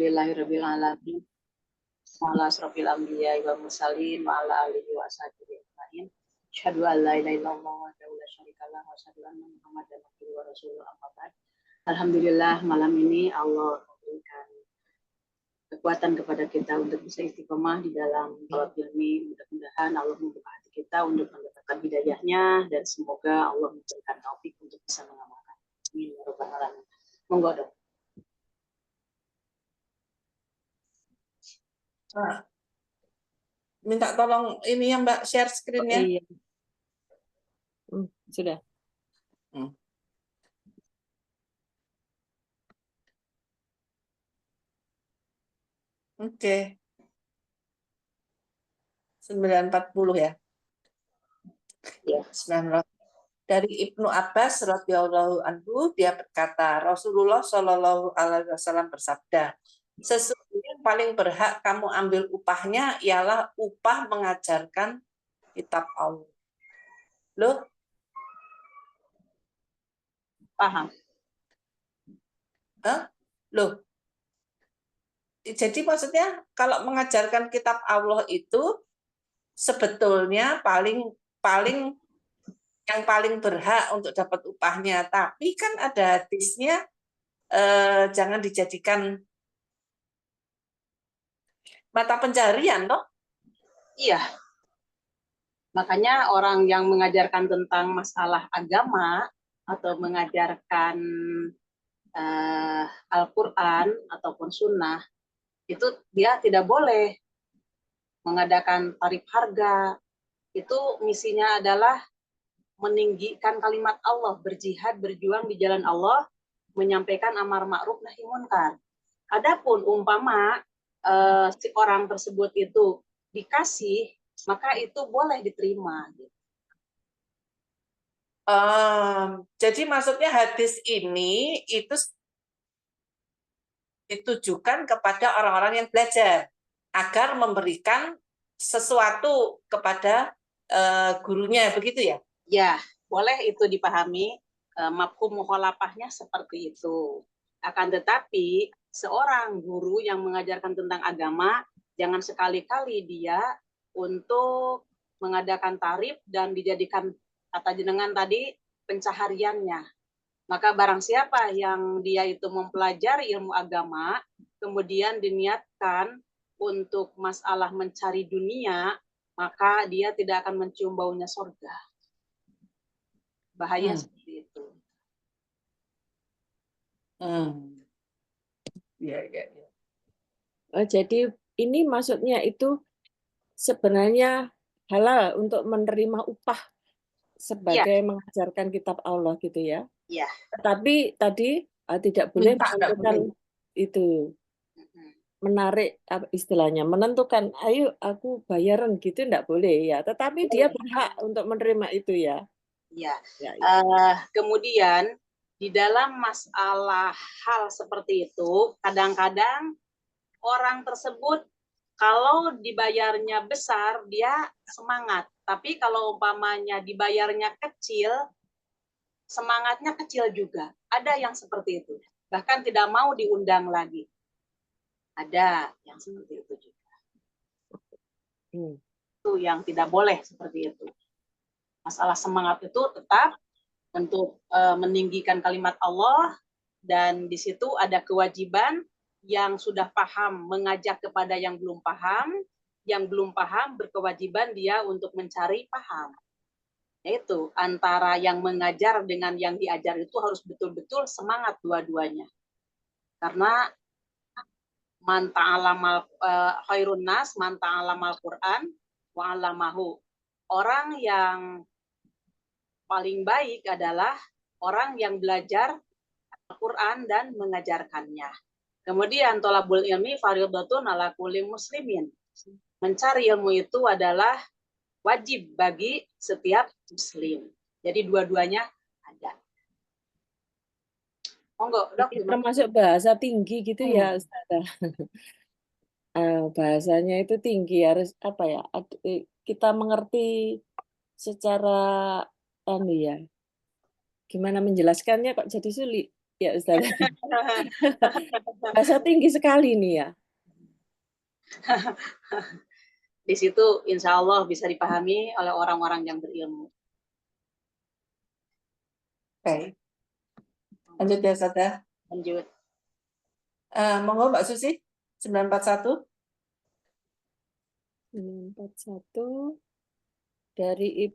Alhamdulillahirabbil alamin. Ala asrofil anbiya'i wal mursalin wa ala alihi wa sahbihi ajmain. Asyhadu an la ilaha illallah wa la syarika lah wa asyhadu anna Muhammadan abduhu wa rasuluh amma ba'd. Alhamdulillah malam ini Allah memberikan kekuatan kepada kita untuk bisa istiqomah di dalam thalab ilmi. Mudah-mudahan Allah membuka hati kita untuk mendapatkan hidayahnya dan semoga Allah memberikan taufik untuk bisa mengamalkan. Amin ya rabbal alamin. Monggo dong. Minta tolong ini ya Mbak share screen-nya. Iya. Sudah. Oke. 940 ya. Ya. Dari Ibnu Abbas radhiyallahu anhu dia berkata, Rasulullah Shallallahu alaihi wasallam bersabda, sesungguhnya yang paling berhak kamu ambil upahnya ialah upah mengajarkan kitab Allah. Loh? Paham. Loh. Jadi maksudnya kalau mengajarkan kitab Allah itu sebetulnya yang paling berhak untuk dapat upahnya, tapi kan ada hadisnya jangan dijadikan mata pencarian toh? Iya. Makanya orang yang mengajarkan tentang masalah agama atau mengajarkan Al-Quran ataupun Sunnah, itu dia tidak boleh mengadakan tarif harga. Itu misinya adalah meninggikan kalimat Allah, berjihad, berjuang di jalan Allah, menyampaikan amar ma'ruf nahi munkar. Adapun umpama si orang tersebut itu dikasih, maka itu boleh diterima. Jadi maksudnya hadis ini itu ditujukan kepada orang-orang yang belajar agar memberikan sesuatu kepada gurunya, begitu ya? Ya, boleh itu dipahami, mafhum mukhalafahnya seperti itu. Akan tetapi seorang guru yang mengajarkan tentang agama, jangan sekali-kali dia untuk mengadakan tarif dan dijadikan kata jenengan tadi pencahariannya. Maka barang siapa yang dia itu mempelajari ilmu agama, kemudian diniatkan untuk masalah mencari dunia, maka dia tidak akan mencium baunya surga. Bahaya seperti itu. Ya. Jadi ini maksudnya itu sebenarnya halal untuk menerima upah sebagai mengajarkan kitab Allah gitu ya. Iya. Tapi tadi tidak boleh menentukan itu, menarik istilahnya, menentukan, ayo aku bayaran gitu enggak boleh ya. Tetapi dia berhak untuk menerima itu ya. Ya. Kemudian di dalam masalah hal seperti itu, kadang-kadang orang tersebut kalau dibayarnya besar, dia semangat. Tapi kalau umpamanya dibayarnya kecil, semangatnya kecil juga. Ada yang seperti itu. Bahkan tidak mau diundang lagi. Ada yang seperti itu juga. Itu yang tidak boleh seperti itu. Masalah semangat itu tetap untuk meninggikan kalimat Allah, dan di situ ada kewajiban yang sudah paham mengajak kepada yang belum paham berkewajiban dia untuk mencari paham. Yaitu antara yang mengajar dengan yang diajar itu harus betul-betul semangat dua-duanya. Karena man ta'alamal khairun nas man ta'alamal Qur'an wa 'allamahu. Orang yang paling baik adalah orang yang belajar Al-Quran dan mengajarkannya. Kemudian thalabul ilmi fardhatun ala kulli muslimin. Mencari ilmu itu adalah wajib bagi setiap muslim. Jadi dua-duanya ada. Monggo, Dok. Termasuk bahasa tinggi gitu ya, Ustazah. Bahasanya itu tinggi, harus apa ya? Kita mengerti secara ya. Gimana menjelaskannya kok jadi sulit? Ya Ustaz. Bahasa tinggi sekali nih ya. Di situ insya Allah bisa dipahami oleh orang-orang yang berilmu. Oke. Lanjut ya Ustaz ya. Lanjut. Monggo Mbak Susi 941. 941 dari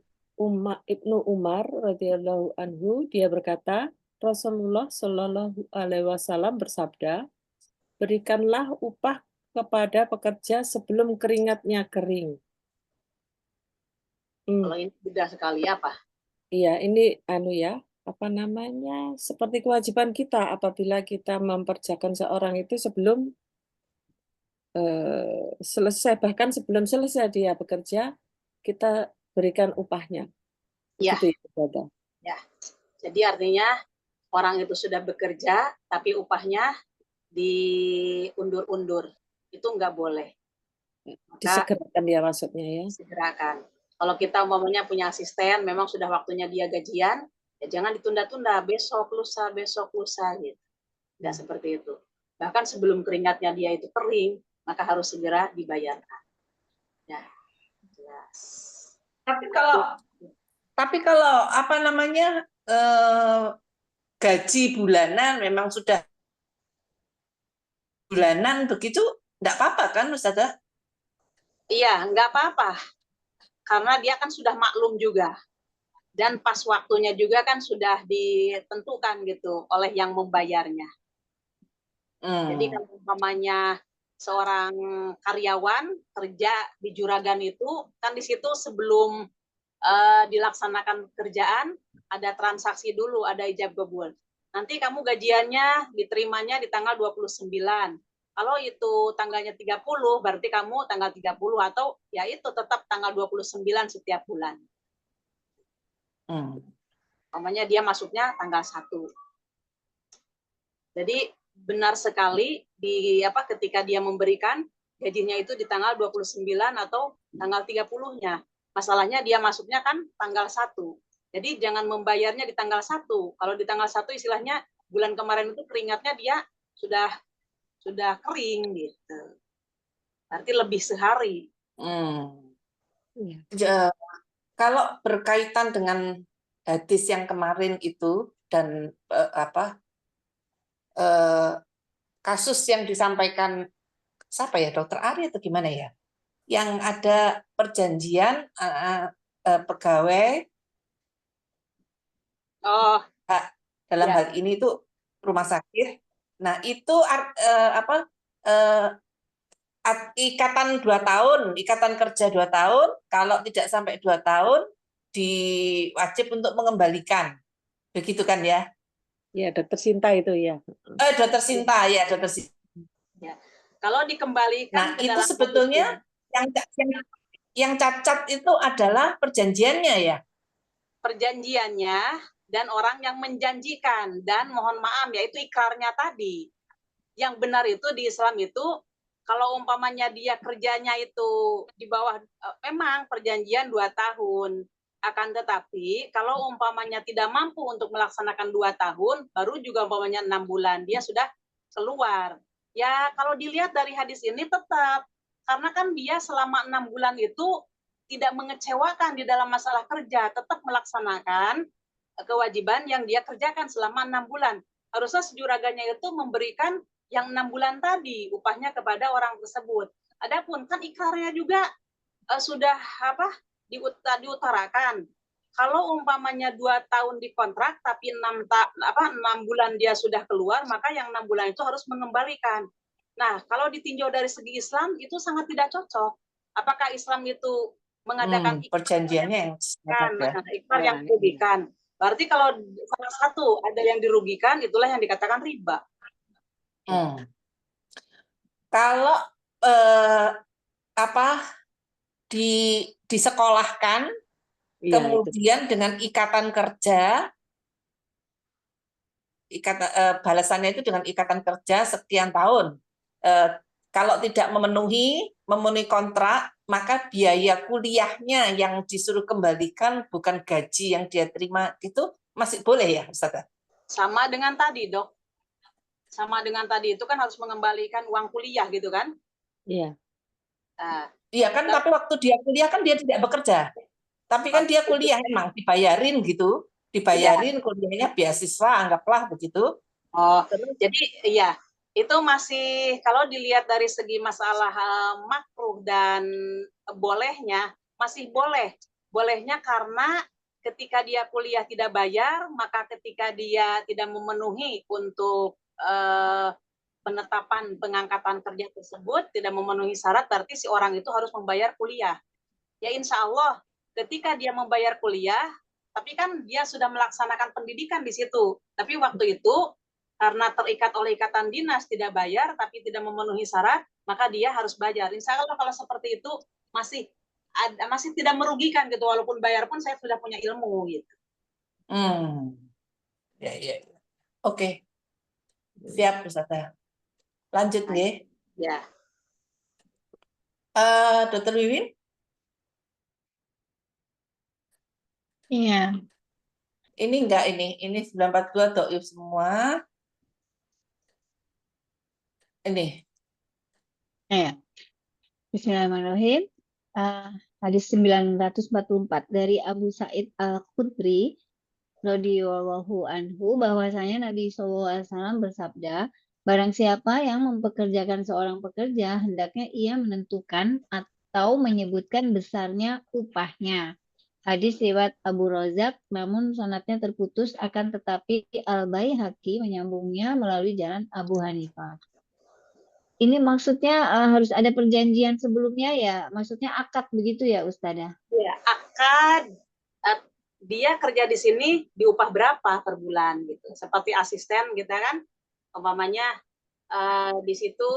Ibnu Umar radhiyallahu anhu, dia berkata, Rasulullah Shallallahu alaihi wasallam bersabda, berikanlah upah kepada pekerja sebelum keringatnya kering. Kalau ini mudah sekali apa? Iya, ini apa namanya, seperti kewajiban kita apabila kita memperkerjakan seorang itu sebelum selesai, bahkan sebelum selesai dia bekerja, kita berikan upahnya. Ya. Gitu ya, Ya. Jadi artinya orang itu sudah bekerja, tapi upahnya diundur-undur. Itu nggak boleh. Disegerakan ya maksudnya ya. Disegerakan. Kalau kita umpamanya punya asisten, memang sudah waktunya dia gajian, ya jangan ditunda-tunda, besok lusa gitu. Nggak seperti itu. Bahkan sebelum keringatnya dia itu kering, maka harus segera dibayarkan. Ya, jelas. Tapi kalau apa namanya gaji bulanan memang sudah bulanan begitu, enggak apa-apa kan Ustazah? Iya, nggak apa-apa. Karena dia kan sudah maklum juga. Dan pas waktunya juga kan sudah ditentukan gitu oleh yang membayarnya. Jadi kalau umpamanya seorang karyawan kerja di juragan itu, kan di situ sebelum dilaksanakan pekerjaan, ada transaksi dulu, ada ijab kabul. Nanti kamu gajiannya diterimanya di tanggal 29. Kalau itu tanggalnya 30, berarti kamu tanggal 30 atau ya itu tetap tanggal 29 setiap bulan. Umpamanya dia masuknya tanggal 1. Jadi benar sekali ketika dia memberikan gajinya itu di tanggal 29 atau tanggal 30-nya. Masalahnya dia masuknya kan tanggal 1. Jadi jangan membayarnya di tanggal 1. Kalau di tanggal 1 istilahnya bulan kemarin itu keringatnya dia sudah kering gitu. Berarti lebih sehari. Kalau berkaitan dengan hadis yang kemarin itu dan kasus yang disampaikan siapa ya, Dokter Ari atau gimana ya, yang ada perjanjian pegawai dalam hal ini itu rumah sakit. Nah itu ikatan 2 tahun, ikatan kerja 2 tahun, kalau tidak sampai 2 tahun diwajib untuk mengembalikan, begitu kan ya? Ya, Dokter Sinta itu ya. Dokter Sinta ya, Dokter Sinta. Ya. Kalau dikembalikan nah itu sebetulnya yang cacat itu adalah perjanjiannya ya. Perjanjiannya dan orang yang menjanjikan, dan mohon maaf yaitu ikrarnya tadi. Yang benar itu di Islam itu kalau umpamanya dia kerjanya itu di bawah, memang perjanjian 2 tahun. Akan tetapi kalau umpamanya tidak mampu untuk melaksanakan 2 tahun, baru juga umpamanya 6 bulan dia sudah keluar. Ya kalau dilihat dari hadis ini tetap, karena kan dia selama 6 bulan itu tidak mengecewakan di dalam masalah kerja, tetap melaksanakan kewajiban yang dia kerjakan selama 6 bulan. Harusnya sejuraganya itu memberikan yang 6 bulan tadi upahnya kepada orang tersebut. Adapun kan ikrarnya juga sudah diutarakan. Kalau umpamanya 2 tahun dikontrak tapi 6 bulan dia sudah keluar, maka yang 6 bulan itu harus mengembalikan. Nah, kalau ditinjau dari segi Islam itu sangat tidak cocok. Apakah Islam itu mengadakan perjanjiannya ikrar yang merugikan? Berarti kalau salah satu ada yang dirugikan, itulah yang dikatakan riba. Kalau disekolahkan, ya, kemudian itu dengan ikatan kerja, balasannya itu dengan ikatan kerja sekian tahun. Kalau tidak memenuhi kontrak, maka biaya kuliahnya yang disuruh kembalikan bukan gaji yang dia terima, itu masih boleh ya Ustaz? Sama dengan tadi, Dok. Sama dengan tadi itu kan harus mengembalikan uang kuliah gitu kan? Iya. Nah, Iya kan, tapi waktu dia kuliah kan dia tidak bekerja. Tapi kan dia kuliah emang dibayarin gitu, iya. dibayarin kuliahnya beasiswa, anggaplah begitu. Oh, Terus jadi iya, itu masih kalau dilihat dari segi masalah makruh dan bolehnya, masih boleh. Bolehnya karena ketika dia kuliah tidak bayar, maka ketika dia tidak memenuhi untuk penetapan pengangkatan kerja tersebut, tidak memenuhi syarat, berarti si orang itu harus membayar kuliah. Ya insya Allah, ketika dia membayar kuliah, tapi kan dia sudah melaksanakan pendidikan di situ. Tapi waktu itu karena terikat oleh ikatan dinas tidak bayar tapi tidak memenuhi syarat, maka dia harus bayar. Insya Allah kalau seperti itu masih tidak merugikan gitu, walaupun bayar pun saya sudah punya ilmu gitu. ya ya. Oke, siap Ustazah. Lanjut nggih. Ya. Dokter Wiwin? Iya. Ini enggak ini 942 doib semua. Ini. Iya. Bismillahirrahmanirrahim. Hadis 944 dari Abu Sa'id Al-Khudri radhiyallahu anhu bahwasanya Nabi SAW bersabda, barang siapa yang mempekerjakan seorang pekerja, hendaknya ia menentukan atau menyebutkan besarnya upahnya. Hadis riwayat Abu Razak, namun sanadnya terputus, akan tetapi Al-Baihaqi menyambungnya melalui jalan Abu Hanifah. Ini maksudnya harus ada perjanjian sebelumnya ya, maksudnya akad begitu ya Ustadzah? Ya, akad dia kerja di sini diupah berapa per bulan gitu. Seperti asisten gitu kan, umpamanya di situ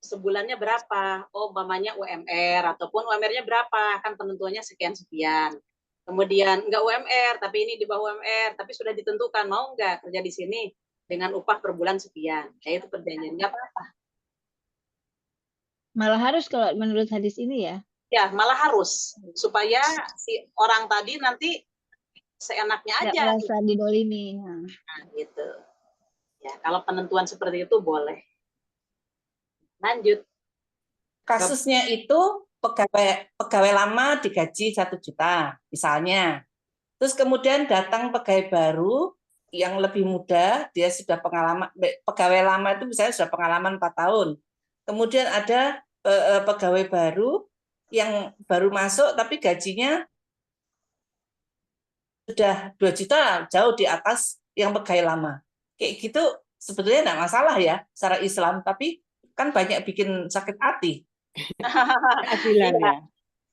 sebulannya berapa? Oh, umpamanya UMR ataupun UMR-nya berapa? Kan penentuannya sekian-sekian. Kemudian enggak UMR, tapi ini di bawah UMR, tapi sudah ditentukan mau enggak kerja di sini dengan upah per bulan sekian. Ya itu perjanjian, enggak apa-apa. Malah harus kalau menurut hadis ini ya? Ya, malah harus supaya si orang tadi nanti seenaknya Nggak aja. merasa didolimi. Nah, gitu. Ya, kalau penentuan seperti itu boleh. Lanjut. Kasusnya itu pegawai lama digaji 1 juta misalnya. Terus kemudian datang pegawai baru yang lebih muda, dia sudah pengalaman, pegawai lama itu misalnya sudah pengalaman 4 tahun. Kemudian ada pegawai baru yang baru masuk tapi gajinya sudah 2 juta, jauh di atas yang pegawai lama. Kayak gitu sebetulnya enggak masalah ya secara Islam, tapi kan banyak bikin sakit hati. Keadilan Iya. ya.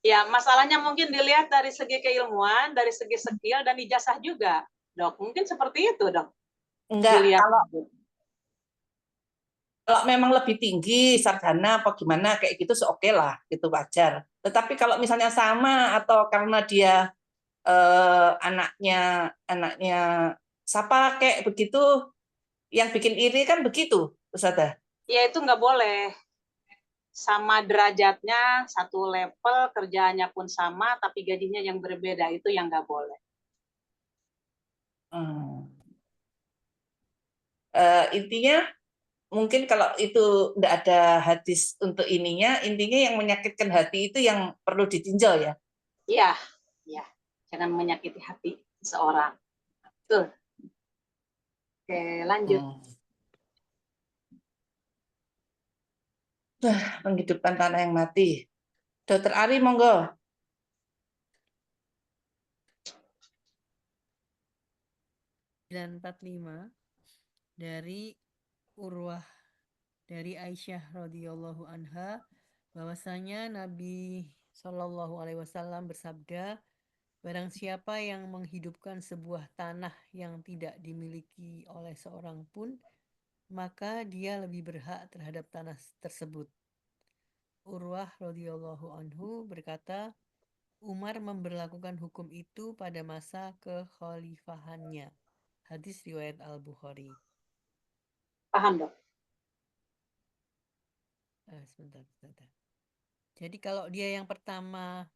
Ya, masalahnya mungkin dilihat dari segi keilmuan, dari segi skill dan ijazah juga, Dok. Mungkin seperti itu, Dok. Enggak, Dilihat. kalau memang lebih tinggi sarjana apa gimana kayak gitu oke lah, itu wajar. Tetapi kalau misalnya sama atau karena dia anaknya siapa kayak begitu, yang bikin iri kan begitu, Ustazah. Ya, itu nggak boleh. Sama derajatnya, satu level, kerjaannya pun sama, tapi gajinya yang berbeda. Itu yang nggak boleh. Intinya mungkin kalau itu tidak ada hadis untuk ininya, intinya yang menyakitkan hati itu yang perlu ditinjau ya. Iya, ya. Jangan menyakiti hati seseorang. Betul. Oke, lanjut. Menghidupkan tanah yang mati. Dokter Ari, monggo. Dan 45 dari Urwah dari Aisyah radhiyallahu anha bahwasanya Nabi Shallallahu alaihi wasallam bersabda, barang siapa yang menghidupkan sebuah tanah yang tidak dimiliki oleh seorang pun, maka dia lebih berhak terhadap tanah tersebut. Urwah radhiyallahu anhu berkata, Umar memberlakukan hukum itu pada masa kekhalifahannya. Hadis riwayat Al-Bukhari. Paham, Dok? Sebentar. Jadi kalau dia yang pertama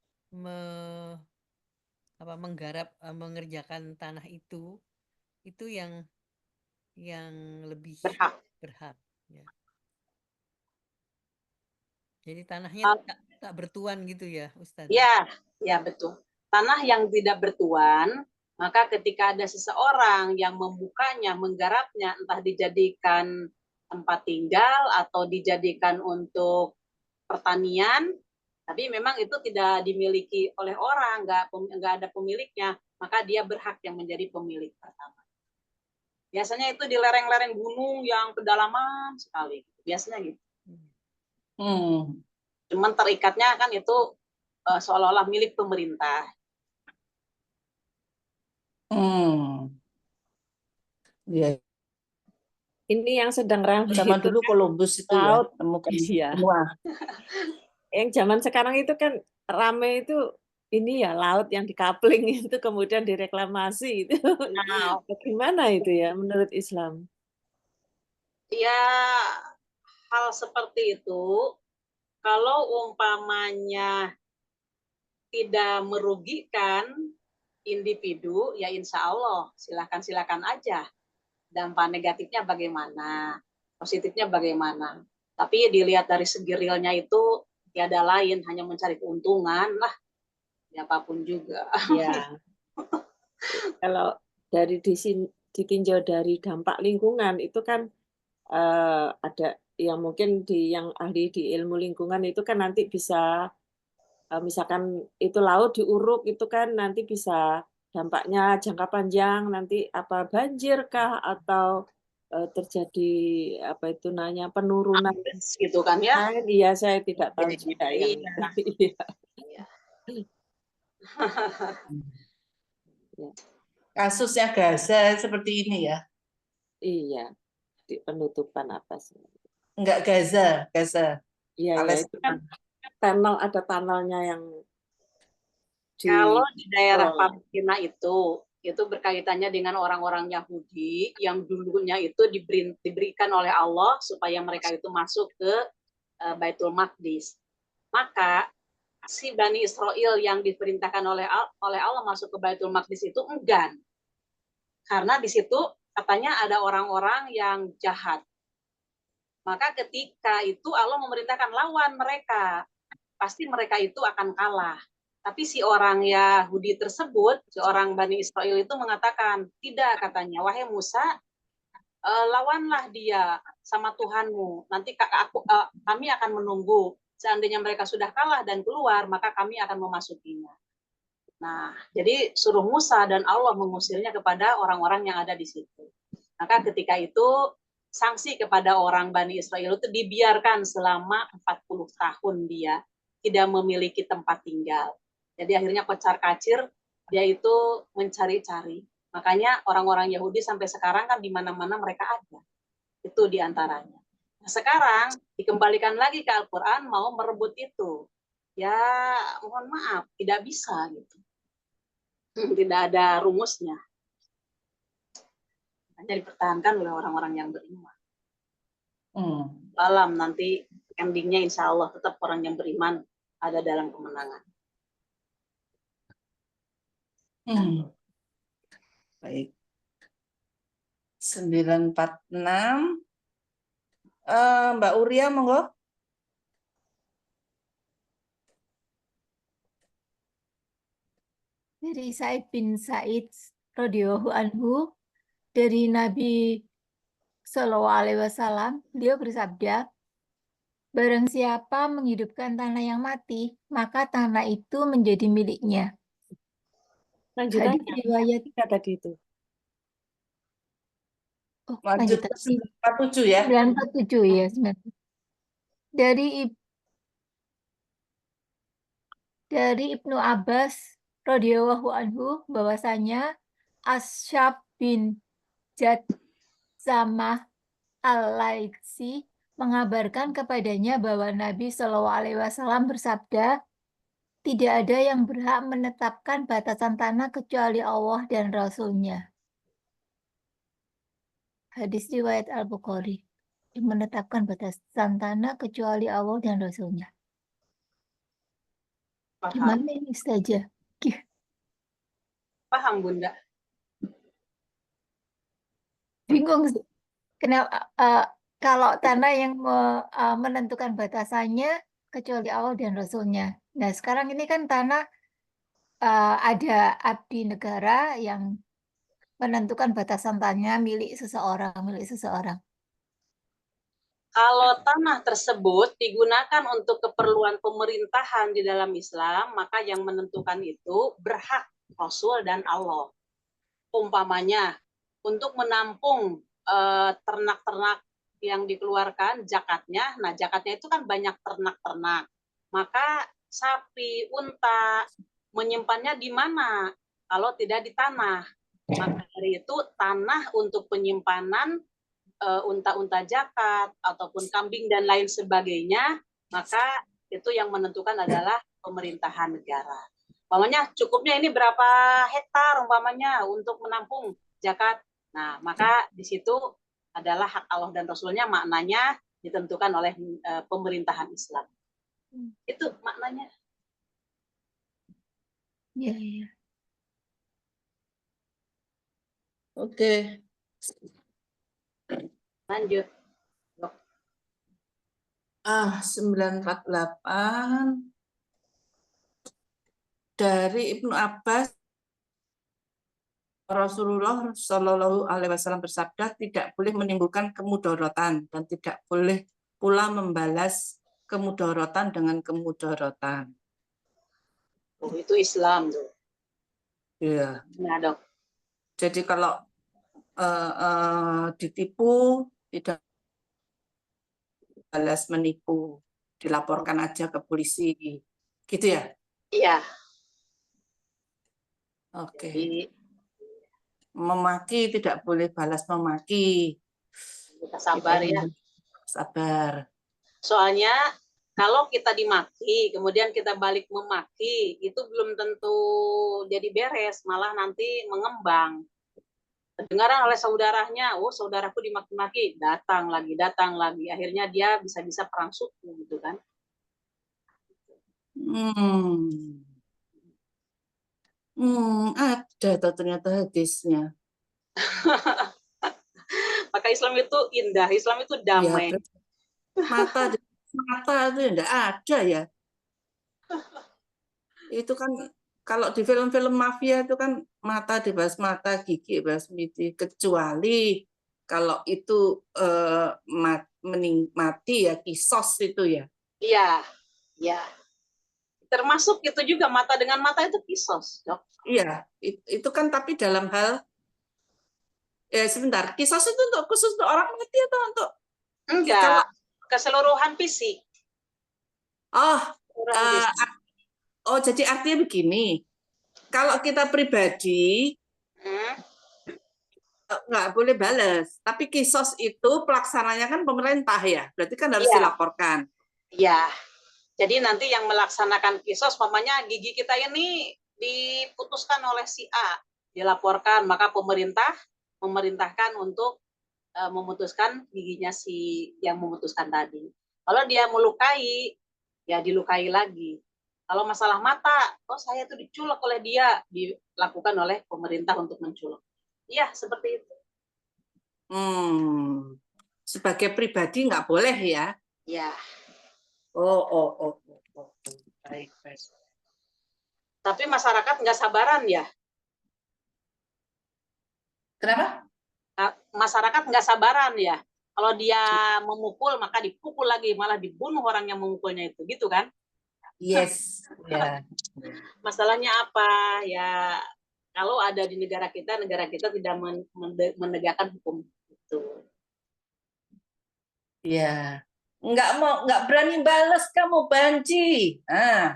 mengerjakan tanah itu yang lebih berhak. berhak. Ya. Jadi tanahnya Ah, tak bertuan gitu ya, Ustazah? ya betul. Tanah yang tidak bertuan, maka ketika ada seseorang yang membukanya, menggarapnya, entah dijadikan tempat tinggal atau dijadikan untuk pertanian, tapi memang itu tidak dimiliki oleh orang, nggak ada pemiliknya, maka dia berhak yang menjadi pemilik pertama. Biasanya itu di lereng-lereng gunung yang kedalaman sekali, biasanya gitu. Cuman terikatnya kan itu seolah-olah milik pemerintah. Ya, Ini yang sedang ramai zaman itu dulu kan Columbus itu ya, laut. temukan Iya. semua. Yang zaman sekarang itu kan ramai itu ini ya laut yang dikapling itu kemudian direklamasi itu. Nah, Bagaimana itu ya menurut Islam? ya hal seperti itu kalau umpamanya tidak merugikan individu, ya insya Allah silakan aja. Dampak negatifnya bagaimana, positifnya bagaimana. Tapi dilihat dari segi realnya itu tiada lain, hanya mencari keuntungan lah, siapapun juga. Ya, kalau dari ditinjau dari dampak lingkungan itu kan ada yang mungkin yang ahli di ilmu lingkungan itu kan nanti bisa misalkan itu laut diuruk itu kan nanti bisa dampaknya jangka panjang nanti apa banjir kah atau terjadi apa itu namanya penurunan Gitu kan ya. iya saya tidak tahu juga yang Iya. Kasusnya Gaza seperti ini ya. iya di penutupan apa sih Enggak Gaza. iya ya itu kan tunnel ada tunnelnya yang Kalau di daerah Oh. Palestina itu berkaitannya dengan orang-orang Yahudi yang dulunya itu diberikan oleh Allah supaya mereka itu masuk ke Baitul Maqdis. Maka si Bani Israel yang diperintahkan oleh Allah masuk ke Baitul Maqdis itu enggan. Karena di situ katanya ada orang-orang yang jahat. Maka ketika itu Allah memerintahkan lawan mereka. Pasti mereka itu akan kalah. Tapi si orang Yahudi tersebut, si orang Bani Israel itu mengatakan, tidak katanya, wahai Musa, lawanlah dia sama Tuhanmu. Nanti kami akan menunggu. Seandainya mereka sudah kalah dan keluar, maka kami akan memasukinya. Nah, jadi suruh Musa dan Allah mengusirnya kepada orang-orang yang ada di situ. Maka ketika itu sanksi kepada orang Bani Israel itu dibiarkan selama 40 tahun dia tidak memiliki tempat tinggal. Jadi akhirnya kocar-kacir dia itu mencari-cari. Makanya orang-orang Yahudi sampai sekarang kan di mana-mana mereka ada. Itu diantaranya. Nah, sekarang dikembalikan lagi ke Al-Quran mau merebut itu. Ya mohon maaf, tidak bisa gitu. Tidak ada rumusnya. Hanya dipertahankan oleh orang-orang yang beriman. Alam nanti endingnya insya Allah tetap orang yang beriman ada dalam kemenangan. Baik. 946. Mbak Uria, monggo. Dari Said bin Said radhiyallahu anhu, dari Nabi Shallallahu Alaihi Wasallam, beliau bersabda, barang siapa menghidupkan tanah yang mati, maka tanah itu menjadi miliknya. lanjutan Hadis riwayat tadi itu Lanjut lanjutan 947 ya. 947 ya. Dari Ibnu Abbas radhiyallahu anhu bahwasanya Asyab bin Jadzamah Al-Laitsi mengabarkan kepadanya bahwa Nabi Shallallahu Alaihi Wasallam bersabda, tidak ada yang berhak menetapkan batasan tanah kecuali Allah dan Rasul-Nya. Hadis riwayat Al-Bukhari. Menetapkan batasan tanah kecuali Allah dan Rasul-Nya. Gimana ini saja? Paham Bunda? Bingung sih. Kenapa Kalau tanah yang menentukan batasannya kecuali Allah dan Rasulnya. Nah, sekarang ini kan tanah ada abdi negara yang menentukan batasan tanah milik seseorang. Kalau tanah tersebut digunakan untuk keperluan pemerintahan di dalam Islam, maka yang menentukan itu berhak Rasul dan Allah. Umpamanya, untuk menampung ternak-ternak yang dikeluarkan zakatnya, nah zakatnya itu kan banyak ternak-ternak. Maka sapi, unta, menyimpannya di mana? Kalau tidak di tanah. Maka dari itu tanah untuk penyimpanan unta-unta zakat ataupun kambing dan lain sebagainya, maka itu yang menentukan adalah pemerintahan negara. Umpamanya cukupnya ini berapa hektar umpamanya untuk menampung zakat. Nah, maka di situ adalah hak Allah dan Rasulnya, maknanya ditentukan oleh pemerintahan Islam. Itu maknanya. Iya, iya. Oke. Lanjut. 948 dari Ibnu Abbas, Rasulullah Shallallahu Alaihi Wasallam bersabda, tidak boleh menimbulkan kemudorotan dan tidak boleh pula membalas kemudorotan dengan kemudorotan. Oh, itu Islam tuh. Iya. Nah, Dok. Jadi kalau ditipu tidak balas menipu, dilaporkan aja ke polisi, gitu ya? Iya. Oke. Jadi Memaki tidak boleh balas memaki. kita sabar ya. Sabar. Soalnya kalau kita dimaki, kemudian kita balik memaki, itu belum tentu jadi beres, malah nanti mengembang. Kedengaran oleh saudaranya, oh saudaraku dimaki-maki, datang lagi, akhirnya dia bisa-bisa perang suku gitu kan. Ada ternyata hadisnya. Maka Islam itu indah, Islam itu damai. Ya, mata itu enggak ada ya. Itu kan kalau di film-film mafia itu kan mata dibahas mata, gigi dibahas gigi, kecuali kalau itu mati ya kisos itu ya. Iya, ya. Termasuk itu juga mata dengan mata itu kisos, Dok. Iya, itu kan tapi dalam hal sebentar, kisos itu untuk khusus untuk orang mati atau untuk enggak keseluruhan fisik? Jadi artinya begini, kalau kita pribadi nggak boleh balas, tapi kisos itu pelaksananya kan pemerintah ya, berarti kan harus dilaporkan. Iya. Jadi nanti yang melaksanakan kisos, mamanya gigi kita ini diputuskan oleh si A, dilaporkan, maka pemerintah memerintahkan untuk memutuskan giginya si yang memutuskan tadi. Kalau dia melukai, ya dilukai lagi. Kalau masalah mata, saya itu diculek oleh dia, dilakukan oleh pemerintah untuk menculek. Iya, seperti itu. Sebagai pribadi nggak boleh ya? Ya. Baik. Tapi masyarakat nggak sabaran ya? Kenapa? Masyarakat nggak sabaran ya? Kalau dia memukul, maka dipukul lagi, malah dibunuh orang yang memukulnya itu, gitu kan? Yes. Ya. Masalahnya apa? Ya, kalau ada di negara kita tidak menegakkan hukum itu. Ya. Nggak berani balas kamu banci.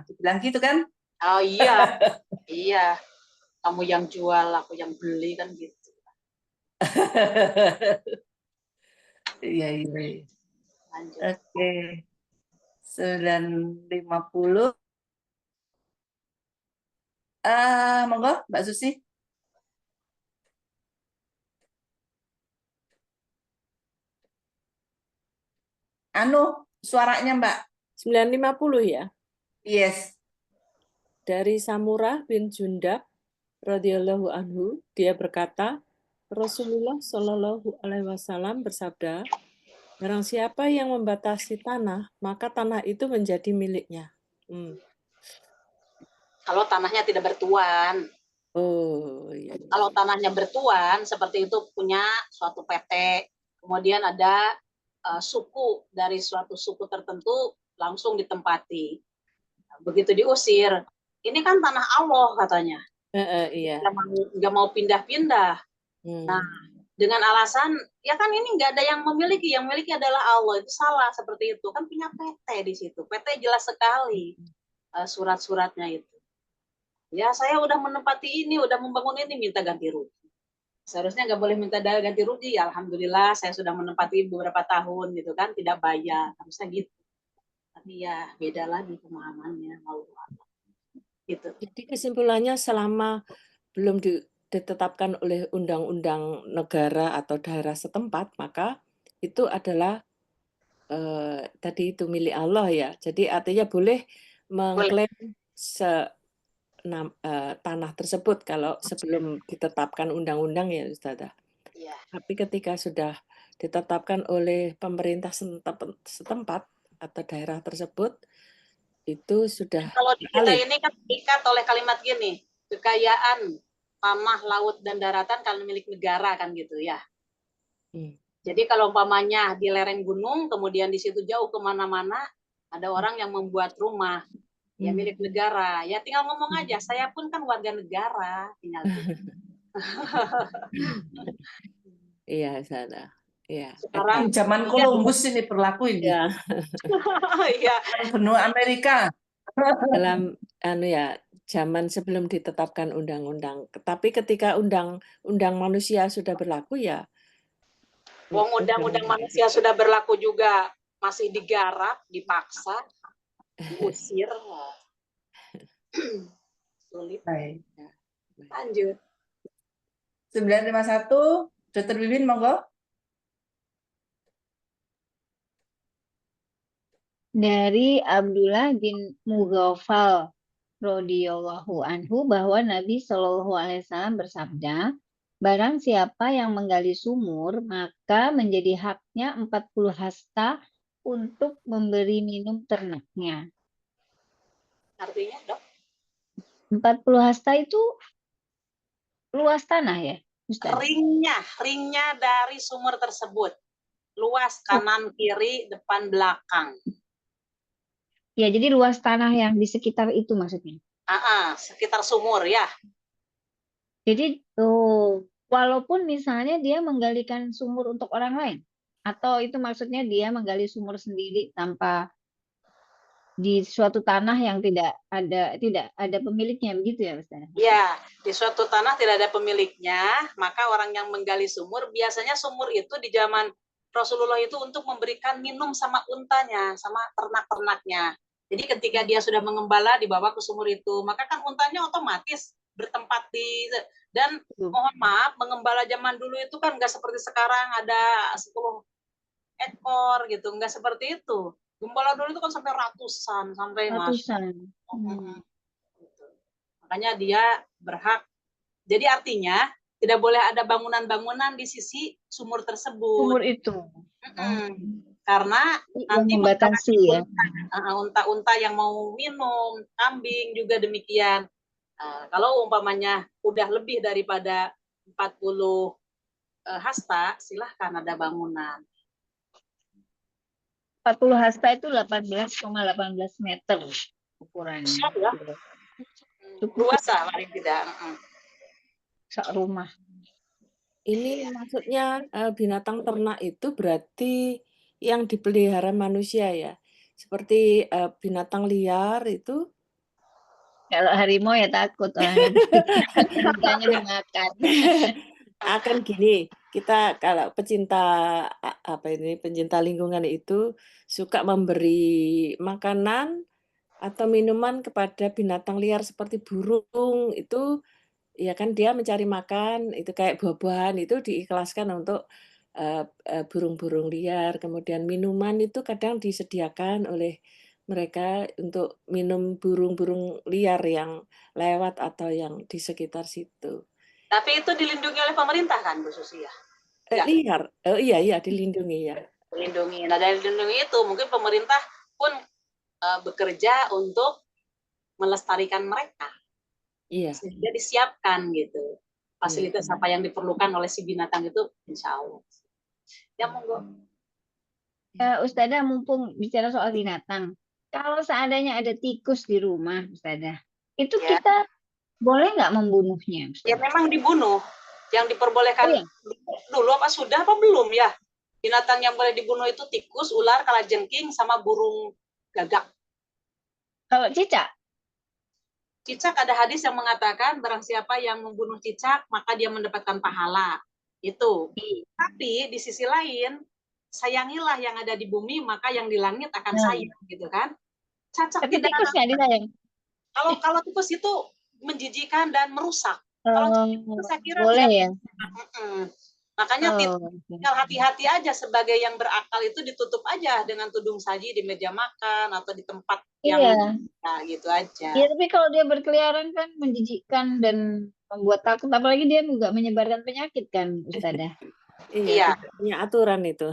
Dibilang gitu kan? Oh iya, iya. Kamu yang jual, aku yang beli kan gitu. Iya. Lanjut. Oke. 950. Monggo, Mbak Susi. Suaranya Mbak. 950 ya? Yes. Dari Samurah bin Jundab radhiyallahu anhu, dia berkata, Rasulullah Shallallahu alaihi wasallam bersabda, Barang siapa yang membatasi tanah, maka tanah itu menjadi miliknya. Kalau tanahnya tidak bertuan. Oh, iya. Kalau tanahnya bertuan, seperti itu punya suatu PT, kemudian ada suku dari suatu suku tertentu langsung ditempati. Begitu diusir, ini kan tanah Allah katanya. Iya. Nggak mau pindah-pindah. Nah, dengan alasan, ya kan ini nggak ada yang memiliki, yang memiliki adalah Allah. Itu salah seperti itu. Kan punya PT di situ. PT jelas sekali surat-suratnya itu. Ya, saya udah menempati ini, udah membangun ini, minta ganti rugi. Seharusnya nggak boleh minta ganti rugi. Ya, alhamdulillah saya sudah menempati beberapa tahun gitu kan, tidak bayar. Harusnya gitu. Tapi ya beda lagi pemahamannya. Gitu. Jadi kesimpulannya selama belum ditetapkan oleh undang-undang negara atau daerah setempat, maka itu adalah tadi itu milik Allah ya. Jadi artinya boleh mengklaim tanah tersebut kalau sebelum ditetapkan undang-undang ya Ustazah. Ya. Tapi ketika sudah ditetapkan oleh pemerintah setempat atau daerah tersebut, itu sudah kalau di kita ini kan terikat oleh kalimat gini, kekayaan tanah, laut, dan daratan kan milik negara kan gitu ya. Jadi kalau umpamanya di lereng gunung, kemudian di situ jauh kemana-mana, ada orang yang membuat rumah, ya milik negara. Ya tinggal ngomong aja, saya pun kan warga negara. Tinggal gitu. Iya, sana. Iya. Sekarang zaman Columbus ini berlaku ini. Ya. Iya. Benua Amerika. Dalam zaman sebelum ditetapkan undang-undang. Tapi ketika undang-undang manusia sudah berlaku ya. Undang-undang manusia sudah berlaku juga, masih digarap, dipaksa, diusir. Sulit. Baik. Lanjut. 951, Dr. Bibin monggo. Dari Abdullah bin Mughaffal radhiyallahu anhu bahwa Nabi Shallallahu alaihi wasallam bersabda, barang siapa yang menggali sumur, maka menjadi haknya 40 hasta untuk memberi minum ternaknya. Artinya, Dok? 40 hasta itu luas tanah ya, Ustaz? Ringnya dari sumur tersebut. Luas kanan, kiri, depan, belakang. Ya, jadi luas tanah yang di sekitar itu maksudnya. Sekitar sumur ya. Jadi walaupun misalnya dia menggalikan sumur untuk orang lain, atau itu maksudnya dia menggali sumur sendiri tanpa di suatu tanah yang tidak ada pemiliknya, begitu ya Ustaz? Ya, di suatu tanah tidak ada pemiliknya, maka orang yang menggali sumur, biasanya sumur itu di zaman Rasulullah itu untuk memberikan minum sama untanya, sama ternak-ternaknya. Jadi ketika dia sudah mengembala dibawa ke sumur itu, maka kan untanya otomatis bertempat di, dan mohon maaf, mengembala zaman dulu itu kan nggak seperti sekarang ada 10 ekor gitu, nggak seperti itu. Gembala dulu itu kan sampai ratusan, sampai makanya dia berhak. Jadi artinya tidak boleh ada bangunan-bangunan di sisi sumur tersebut. Sumur itu. Karena nanti membatasi ya. Unta-unta yang mau minum, kambing juga demikian. Kalau umpamanya udah lebih daripada 40 hasta, silahkan ada bangunan. 40 hasta itu 18,18 meter ukurannya. Ya. Luas lah, paling tidak. Sak rumah. Ini maksudnya binatang ternak itu berarti yang dipelihara manusia ya. Seperti binatang liar itu. Kalau harimau ya takut orang bintangnya dimakan. Akan gini, kita kalau pencinta lingkungan itu suka memberi makanan atau minuman kepada binatang liar seperti burung itu, ya kan dia mencari makan, itu kayak buah-buahan itu diikhlaskan untuk burung-burung liar. Kemudian minuman itu kadang disediakan oleh mereka untuk minum burung-burung liar yang lewat atau yang di sekitar situ. Tapi itu dilindungi oleh pemerintah kan, Bu Susi ya? Liar, iya dilindungi ya. Dilindungi. Nah, dari dilindungi itu mungkin pemerintah pun bekerja untuk melestarikan mereka. Iya. Sehingga disiapkan gitu. Fasilitas Iya. apa yang diperlukan oleh si binatang itu, insya Allah. Ya, monggo. Ustazah, mumpung bicara soal binatang, kalau seandainya ada tikus di rumah, Ustazah, itu Ya. kita boleh nggak membunuhnya, Ya, Ustazah? memang dibunuh. Yang diperbolehkan Oh, iya. dulu apa sudah apa belum ya? Binatang yang boleh dibunuh itu tikus, ular, kalajengking, sama burung gagak. Kalau cicak? Cicak ada hadis yang mengatakan barang siapa yang membunuh cicak maka dia mendapatkan pahala. Itu. Tapi di sisi lain, sayangilah yang ada di bumi maka yang di langit akan Nah, sayang gitu kan. Cacak tapi tidak. tikus nggak disayang? Kalau tikus itu menjijikan dan merusak. Kalau cacak itu saya kira Boleh tidak. ya? Makanya Oh, tinggal hati-hati aja sebagai yang berakal itu ditutup aja dengan tudung saji di meja makan atau di tempat yang iya. nah, gitu aja. Ya, tapi kalau dia berkeliaran kan menjijikkan dan membuat takut, apalagi dia juga menyebarkan penyakit kan, Ustazah. Iya, Iya. tidak punya aturan itu.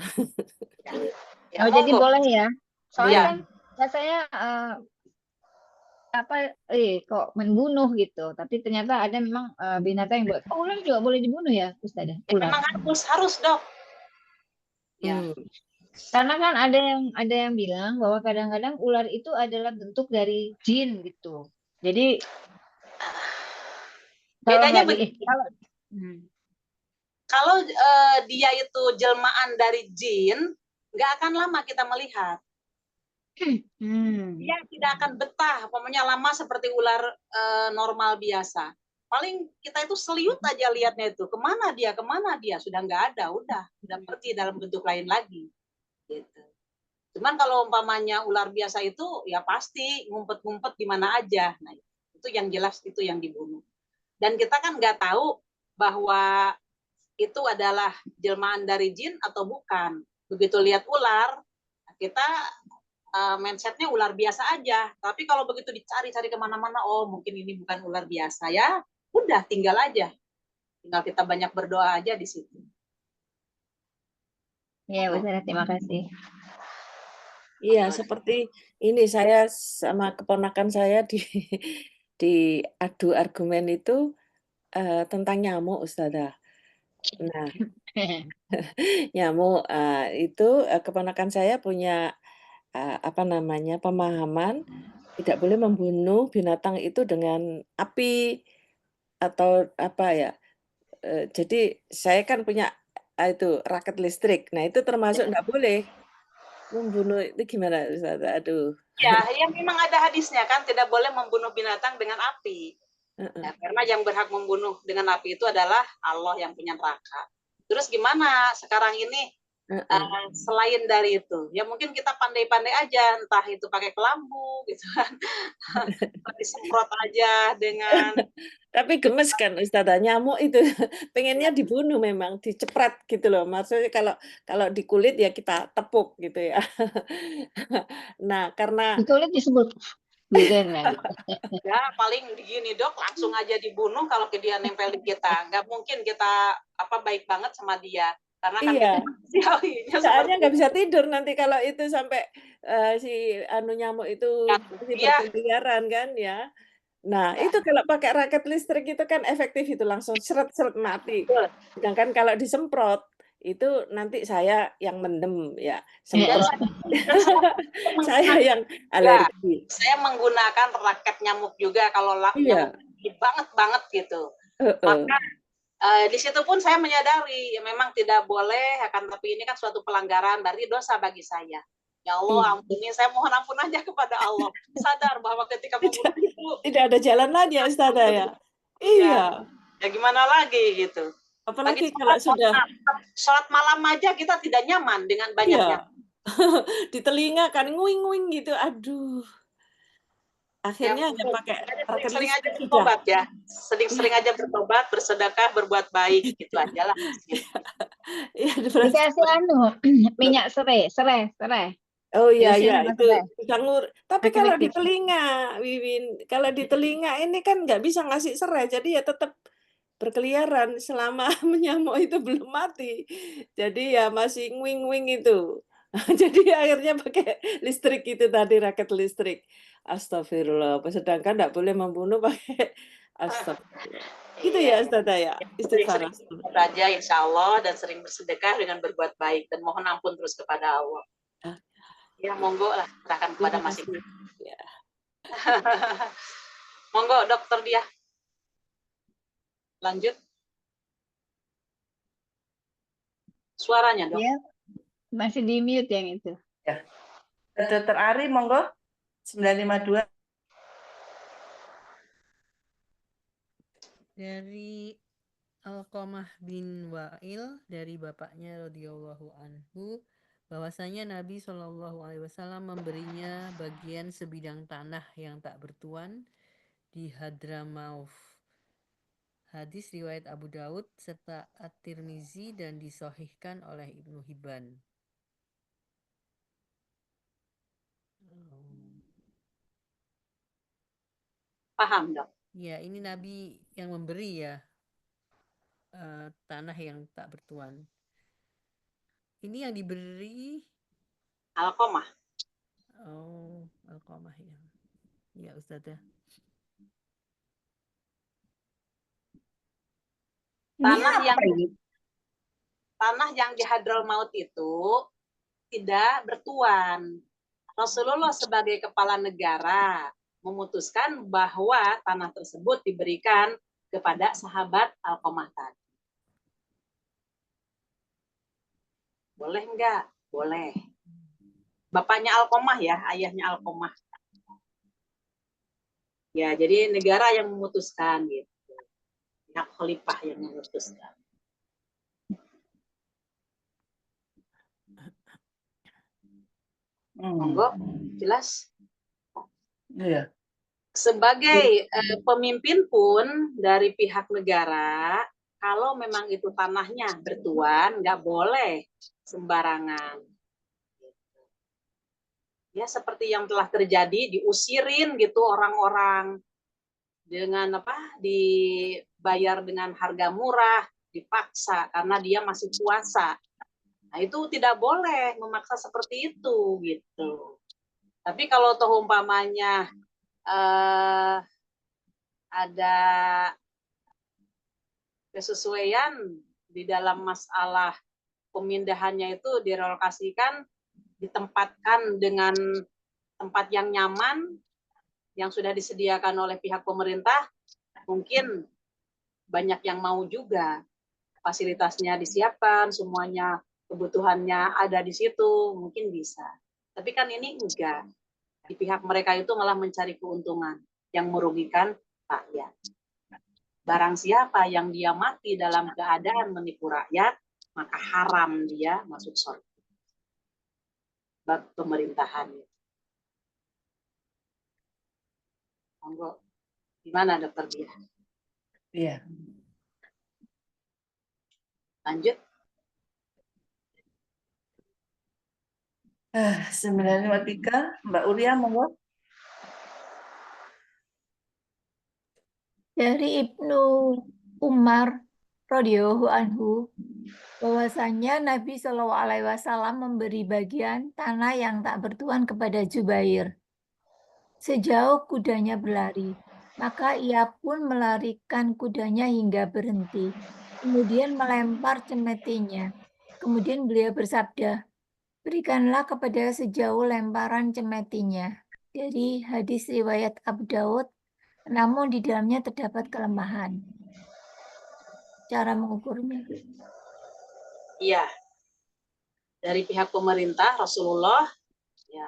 Ya, Oh, jadi monggo. boleh ya? Soalnya Iya. kan rasanya kok membunuh gitu, tapi ternyata ada memang binatang yang ular juga boleh dibunuh ya, Ustazah? Ya, Ular. memang harus Dok. Ya. Karena kan ada yang bilang bahwa kadang-kadang ular itu adalah bentuk dari jin gitu. Jadi kalau Bedanya nggak di- begini. Kalau dia itu jelmaan dari jin, nggak akan lama kita melihat. Dia tidak akan betah, pokoknya lama seperti ular normal biasa. Paling kita itu seliut aja lihatnya itu, kemana dia, sudah nggak ada, udah pergi dalam bentuk lain lagi. Gitu. Cuman kalau umpamanya ular biasa itu, ya pasti ngumpet-ngumpet di mana aja. Nah, itu yang jelas itu yang dibunuh. Dan kita kan nggak tahu bahwa itu adalah jelmaan dari jin atau bukan. Begitu lihat ular, kita mindsetnya ular biasa aja. Tapi kalau begitu dicari-cari kemana-mana, oh mungkin ini bukan ular biasa ya, udah tinggal aja. Tinggal kita banyak berdoa aja di situ. Ya, Ustazah, terima kasih. Iya, seperti ini saya sama keponakan saya diadu argumen itu tentang nyamuk, Ustazah. Nah, nyamuk itu keponakan saya punya pemahaman tidak boleh membunuh binatang itu dengan api atau apa ya. Jadi saya kan punya itu raket listrik. Nah, itu termasuk enggak boleh membunuh itu gimana Ustazah? Aduh. Ya, memang ada hadisnya kan tidak boleh membunuh binatang dengan api. Ya, karena yang berhak membunuh dengan api itu adalah Allah yang punya neraka. Terus gimana sekarang ini selain dari itu? Ya mungkin kita pandai-pandai aja, entah itu pakai kelambu gitu kan. Disemprot aja dengan Tapi gemes kan Ustazah, nyamuk itu pengennya dibunuh memang, dicepret gitu loh. Maksudnya kalau di kulit ya kita tepuk gitu ya. Nah, karena Di kulit disebut gitu kan. ya paling begini Dok, langsung aja dibunuh kalau dia nempel di kita. Nggak mungkin kita baik banget sama dia. Karena kan iya, kita manusiawinya soalnya seperti nggak bisa tidur nanti kalau itu sampai si nyamuk itu masih Iya. berkeliaran kan ya. Nah, itu kalau pakai raket listrik itu kan efektif itu langsung seret-seret mati. Betul. Sedangkan kalau disemprot itu nanti saya yang mendem ya, semprot. Saya yang alergi. Saya menggunakan raket nyamuk juga kalau Iya. nyamuk banget gitu. Maka di situ pun saya menyadari ya memang tidak boleh, akan tapi ini kan suatu pelanggaran, berarti dosa bagi saya. Ya Allah, ampuni, saya mohon ampun aja kepada Allah. Sadar bahwa ketika membunuh itu tidak ada jalan lain ya Ustazah ya. Iya. Ya gimana lagi gitu. Apalagi kalau sudah sholat malam aja kita tidak nyaman dengan banyaknya. Di telinga kan nguing-nguing gitu. Aduh. Akhirnya ya pakai raket sering aja listrik bertobat ya. Sering aja bertobat, bersedekah, berbuat baik gitu aja lah. Dikasih minyak serai. Oh iya Biasanya itu bisa tapi kalau di telinga, Wiwin, kalau di telinga ini kan nggak bisa ngasih serai, jadi ya tetap berkeliaran selama nyamuk itu belum mati. Jadi ya masih nguing-nguing itu. Jadi akhirnya pakai listrik itu tadi, raket listrik. Astagfirullah, sedangkan nggak boleh membunuh pakai astagfirullah. Gitu Iya, ya Ustazah ya? Istighfar. sering-sering belajar insya Allah dan sering bersedekah dengan berbuat baik dan mohon ampun terus kepada Allah. Ah, Ya, monggo lah, serahkan kepada terima kasih. masing-masing. Ya. Monggo, Dokter Dia. Lanjut. Suaranya, Dok. Ya, masih di mute yang itu. Ya. Dokter Ari, monggo. 952. Dari Alqamah bin Wa'il dari bapaknya radhiyallahu anhu bahwasanya Nabi Shallallahu alaihi wasallam memberinya bagian sebidang tanah yang tak bertuan di Hadramaut. Hadis riwayat Abu Daud serta At-Tirmizi dan disahihkan oleh Ibnu Hibban. Paham, Dok. Ya, ini Nabi yang memberi ya tanah yang tak bertuan. Ini yang diberi Alqamah. Oh, Alqamah ya. Ya, Ustazah. Tanah yang di Hadramaut itu tidak bertuan. Rasulullah sebagai kepala negara memutuskan bahwa tanah tersebut diberikan kepada sahabat Alqamah tadi. Boleh enggak? Boleh. Bapaknya Alqamah ya, ayahnya Alqamah. Ya, jadi negara yang memutuskan gitu. Pihak khalifah yang memutuskan. Monggo, jelas? Iya. Sebagai pemimpin pun dari pihak negara, kalau memang itu tanahnya bertuan, nggak boleh sembarangan. Ya seperti yang telah terjadi, diusirin gitu orang-orang dengan apa? Dibayar dengan harga murah, dipaksa karena dia masih puasa. Nah itu tidak boleh memaksa seperti itu gitu. Tapi kalau toh umpamanya ada kesesuaian di dalam masalah pemindahannya itu direlokasikan, ditempatkan dengan tempat yang nyaman yang sudah disediakan oleh pihak pemerintah, mungkin banyak yang mau juga. Fasilitasnya disiapkan, semuanya kebutuhannya ada di situ, mungkin bisa. Tapi kan ini enggak. Di pihak mereka itu malah mencari keuntungan yang merugikan rakyat. Barang siapa yang dia mati dalam keadaan menipu rakyat, maka haram dia masuk surga. Bab pemerintahan. Monggo, gimana Dokter Dia? Iya. Lanjut. 953, Mbak Uria, monggo. Dari Ibnu Umar radhiyallahu anhu bahwasanya Nabi Shallallahu alaihi wasallam memberi bagian tanah yang tak bertuan kepada Jubair. Sejauh kudanya berlari, maka ia pun melarikan kudanya hingga berhenti. Kemudian melempar cemetinya. Kemudian beliau bersabda, "Berikanlah kepada sejauh lemparan cemetinya." Dari hadis riwayat Abu Daud, namun di dalamnya terdapat kelemahan. Cara mengukurnya. Iya. Dari pihak pemerintah, Rasulullah ya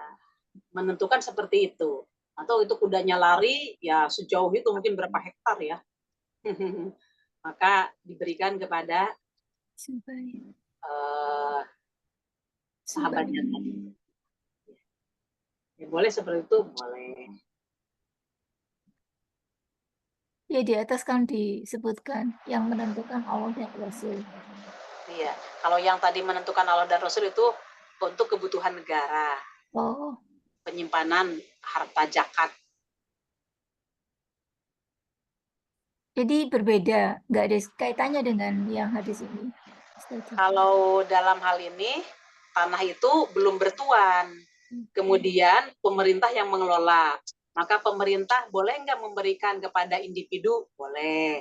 menentukan seperti itu. Atau itu kudanya lari, ya sejauh itu mungkin berapa hektar ya. Maka diberikan kepada sahabatnya tadi. Ya, boleh seperti itu, boleh. Ya di atas kan disebutkan yang menentukan Allah dan Rasul. Iya, kalau yang tadi menentukan Allah dan Rasul itu untuk kebutuhan negara. Oh. Penyimpanan harta zakat. Jadi berbeda, nggak ada kaitannya dengan yang hadis ini. Kalau dalam hal ini, tanah itu belum bertuan. Kemudian pemerintah yang mengelola. Maka pemerintah boleh nggak memberikan kepada individu? Boleh.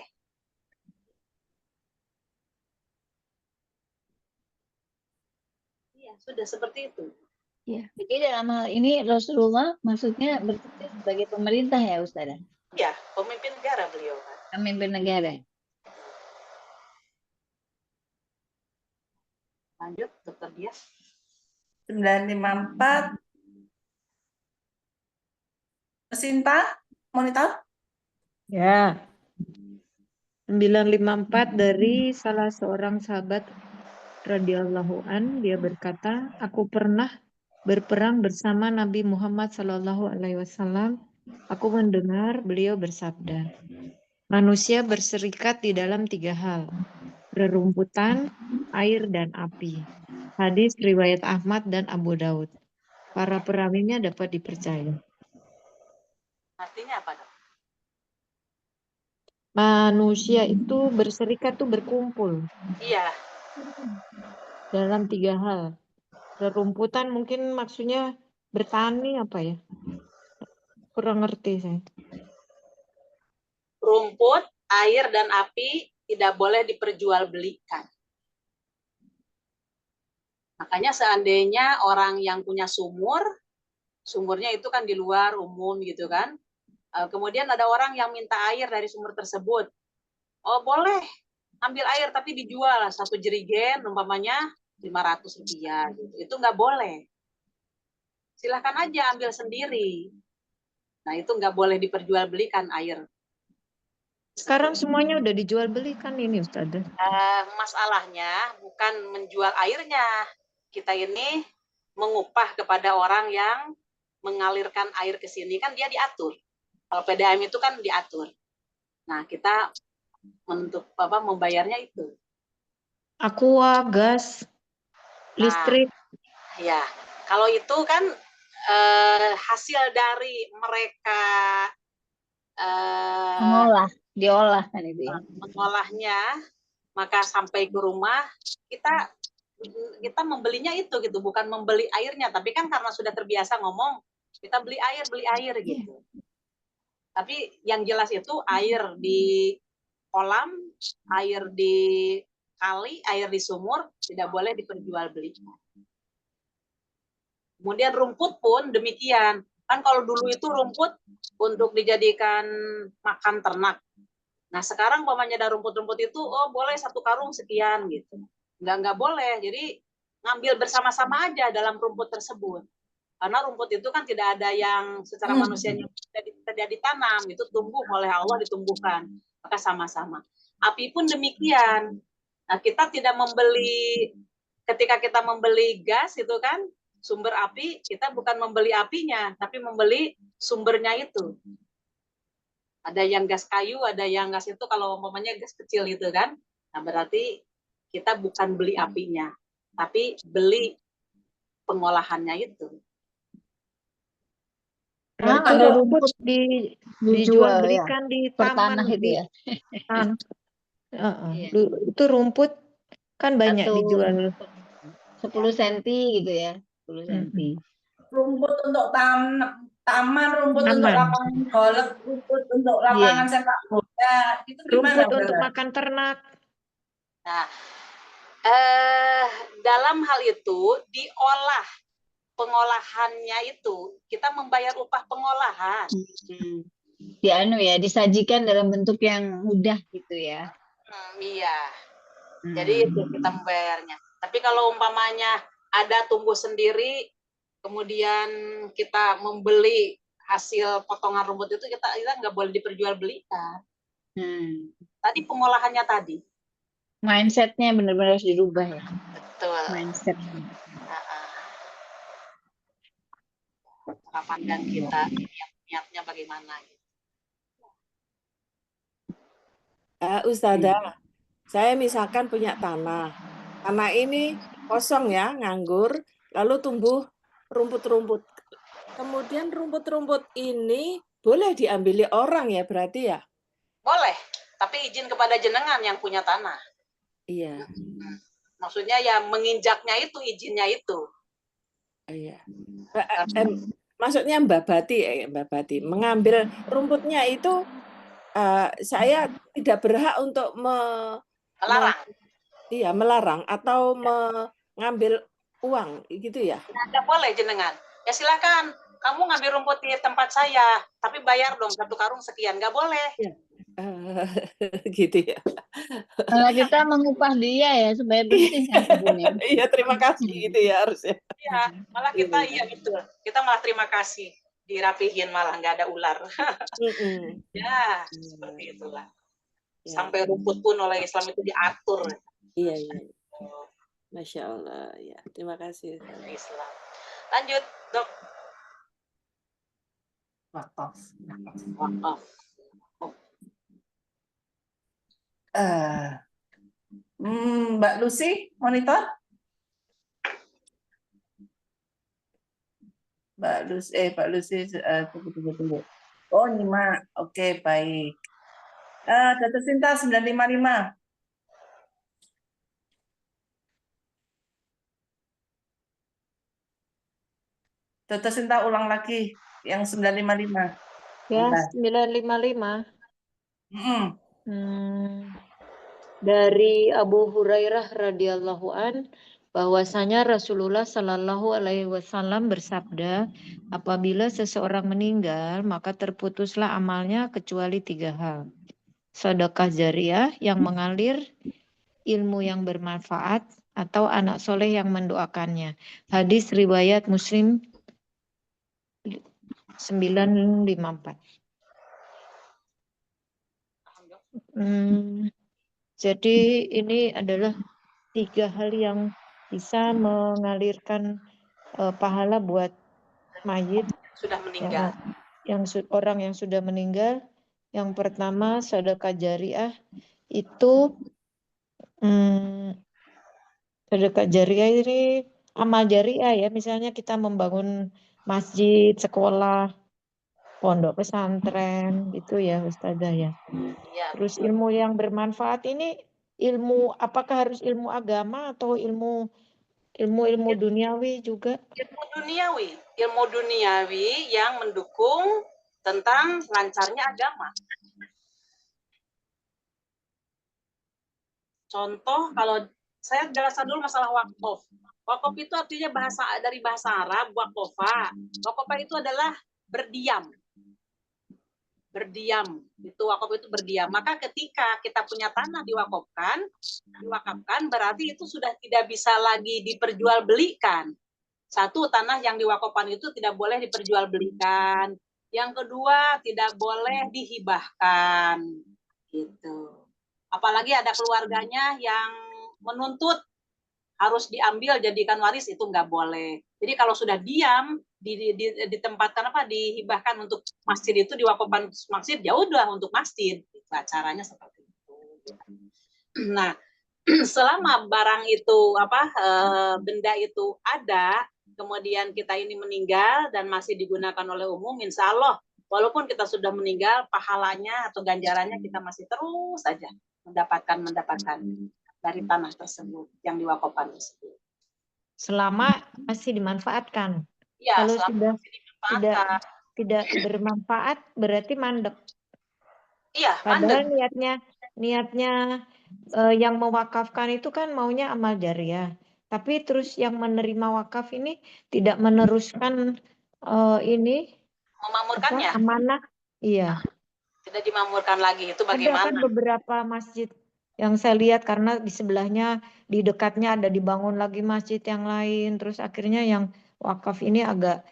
Iya, sudah seperti itu. Jadi dalam hal ini Rasulullah maksudnya berfungsi sebagai pemerintah ya Ustazah? Iya, pemimpin negara beliau kan. Pemimpin negara. Lanjut, Dokter Dia. 954. Sinta, monitor? Ya. 954 dari salah seorang sahabat radhiyallahu an, dia berkata, aku pernah berperang bersama Nabi Muhammad Shallallahu Alaihi Wasallam. Aku mendengar beliau bersabda, manusia berserikat di dalam 3 hal, rerumputan, air, dan api. Hadis riwayat Ahmad dan Abu Daud. Para perawinya dapat dipercaya. Artinya apa, Dok? Manusia itu berserikat tuh berkumpul Iya, dalam 3 hal. Rerumputan mungkin maksudnya bertani apa ya? Kurang ngerti saya. rumput, air, dan api tidak boleh diperjualbelikan. Makanya seandainya orang yang punya sumur, sumurnya itu kan di luar umum gitu kan. Kemudian ada orang yang minta air dari sumur tersebut. Oh boleh, ambil air tapi dijual 1 jerigen umpamanya 500 rupiah. Gitu. Itu nggak boleh. Silahkan aja ambil sendiri. Nah itu nggak boleh diperjualbelikan air. Sekarang semuanya udah dijual belikan ini Ustazah. Masalahnya bukan menjual airnya. Kita ini mengupah kepada orang yang mengalirkan air ke sini kan dia diatur. Kalau PDAM itu kan diatur. Nah, kita untuk membayarnya itu. Aqua, gas, listrik. Ya, kalau itu kan hasil dari mereka Diolah kan itu ya. mengolahnya, maka sampai ke rumah kita membelinya itu gitu, bukan membeli airnya, tapi kan karena sudah terbiasa ngomong kita beli air gitu. Tapi yang jelas itu air di kolam, air di kali, air di sumur tidak boleh diperjualbelikan. Kemudian rumput pun demikian. Kan kalau dulu itu rumput untuk dijadikan makan ternak. Nah sekarang umpamanya ada rumput-rumput itu, oh boleh 1 karung sekian gitu. Nggak boleh. Jadi ngambil bersama-sama aja dalam rumput tersebut. Karena rumput itu kan tidak ada yang secara manusianya tidak ditanam, itu tumbuh oleh Allah ditumbuhkan. Maka sama-sama. Api pun demikian. Nah kita tidak membeli, ketika kita membeli gas itu kan, sumber api, kita bukan membeli apinya, tapi membeli sumbernya itu. Ada yang gas kayu, ada yang gas itu kalau umpamanya gas kecil gitu kan. Nah, berarti kita bukan beli apinya, tapi beli pengolahannya itu. Berarti ada rumput dijual belikan ya. di Pertanah taman itu ya. Itu rumput kan banyak dijual 10 cm gitu ya. 10 cm. Rumput untuk taman, rumput untuk lapangan golf, rumput untuk lapangan sepak bola, itu gimana? Rumput untuk makan ternak. Nah, dalam hal itu diolah, pengolahannya itu kita membayar upah pengolahan. Disajikan dalam bentuk yang mudah gitu ya. Iya. Jadi itu kita membayarnya. Tapi kalau umpamanya ada tumbuh sendiri, kemudian kita membeli hasil potongan rumput itu, kita nggak boleh diperjualbelikan. Tadi pengolahannya tadi. Mindsetnya benar-benar harus dirubah ya. Betul. Mindset. Cara pandang kita, niatnya bagaimana. Ustazah, saya misalkan punya tanah. Tanah ini kosong ya, nganggur, lalu tumbuh rumput-rumput. Kemudian rumput-rumput ini boleh diambili orang ya berarti ya? Boleh, tapi izin kepada jenengan yang punya tanah. Iya. Maksudnya ya menginjaknya itu, izinnya itu. Iya. Maksudnya Mbak Bati, mengambil rumputnya itu saya tidak berhak untuk Melarang. iya, melarang atau mengambil uang gitu ya. Nggak boleh jenengan. Ya silakan, kamu ngambil rumput di tempat saya, tapi bayar dong 1 karung sekian. Nggak boleh. Ya. Gitu ya. Kalau kita mengupah dia ya supaya bersih kan kebunnya. Iya, terima kasih gitu ya harusnya. Iya, malah kita iya betul. Kita malah terima kasih, dirapihin malah nggak ada ular. Ya, seperti itulah. Ya. Sampai rumput pun oleh Islam itu diatur. Iya, iya. Masya Allah, ya. Terima kasih. Islam. Lanjut, Dok. Wakaf. Wakaf. Mbak Lucy, monitor? Mbak Lucy, tunggu. Oh, nyimak. Oke, baik. Dr. Sinta 955. Dr. Sinta ulang lagi yang 955. Ya, Nah. 955. Dari Abu Hurairah radhiyallahu an bahwasanya Rasulullah Shallallahu alaihi wasallam bersabda, apabila seseorang meninggal maka terputuslah amalnya kecuali 3 hal. Sedekah jariyah yang mengalir, ilmu yang bermanfaat, atau anak soleh yang mendoakannya. Hadis riwayat Muslim 954. Jadi ini adalah 3 hal yang bisa mengalirkan pahala buat mayit Sudah meninggal. Orang yang sudah meninggal. Yang pertama sedekah jariyah itu sedekah jariyah ini amal jariyah ya, misalnya kita membangun masjid, sekolah, pondok pesantren gitu ya Ustazah ya. Terus ilmu yang bermanfaat ini ilmu, apakah harus ilmu agama atau ilmu duniawi juga? Ilmu duniawi yang mendukung tentang lancarnya agama. Contoh, kalau saya jelaskan dulu masalah wakaf. Wakaf itu artinya dari bahasa Arab, wakofa. Wakofa itu adalah berdiam. Berdiam. Itu wakaf itu berdiam. Maka ketika kita punya tanah diwakafkan, berarti itu sudah tidak bisa lagi diperjualbelikan. Satu, tanah yang diwakafkan itu tidak boleh diperjualbelikan. Yang kedua, tidak boleh dihibahkan. Gitu. Apalagi ada keluarganya yang menuntut harus diambil jadikan waris, itu nggak boleh. Jadi kalau sudah diam ditempatkan dihibahkan untuk masjid, itu diwakafkan masjid, ya udah untuk masjid. Caranya seperti itu. Nah, selama barang itu benda itu ada, kemudian kita ini meninggal dan masih digunakan oleh umum, insya Allah walaupun kita sudah meninggal, pahalanya atau ganjarannya kita masih terus saja mendapatkan dari tanah tersebut yang diwakafkan tersebut. Selama masih dimanfaatkan. Ya, kalau sudah tidak bermanfaat berarti mandek. Iya, padahal niatnya yang mewakafkan itu kan maunya amal jariyah. Tapi terus yang menerima wakaf ini tidak meneruskan ini memamurkannya. Amanah. Iya. Tidak dimamurkan lagi, itu bagaimana? Ada kan beberapa masjid yang saya lihat karena di sebelahnya, di dekatnya ada dibangun lagi masjid yang lain, terus akhirnya yang wakaf ini agak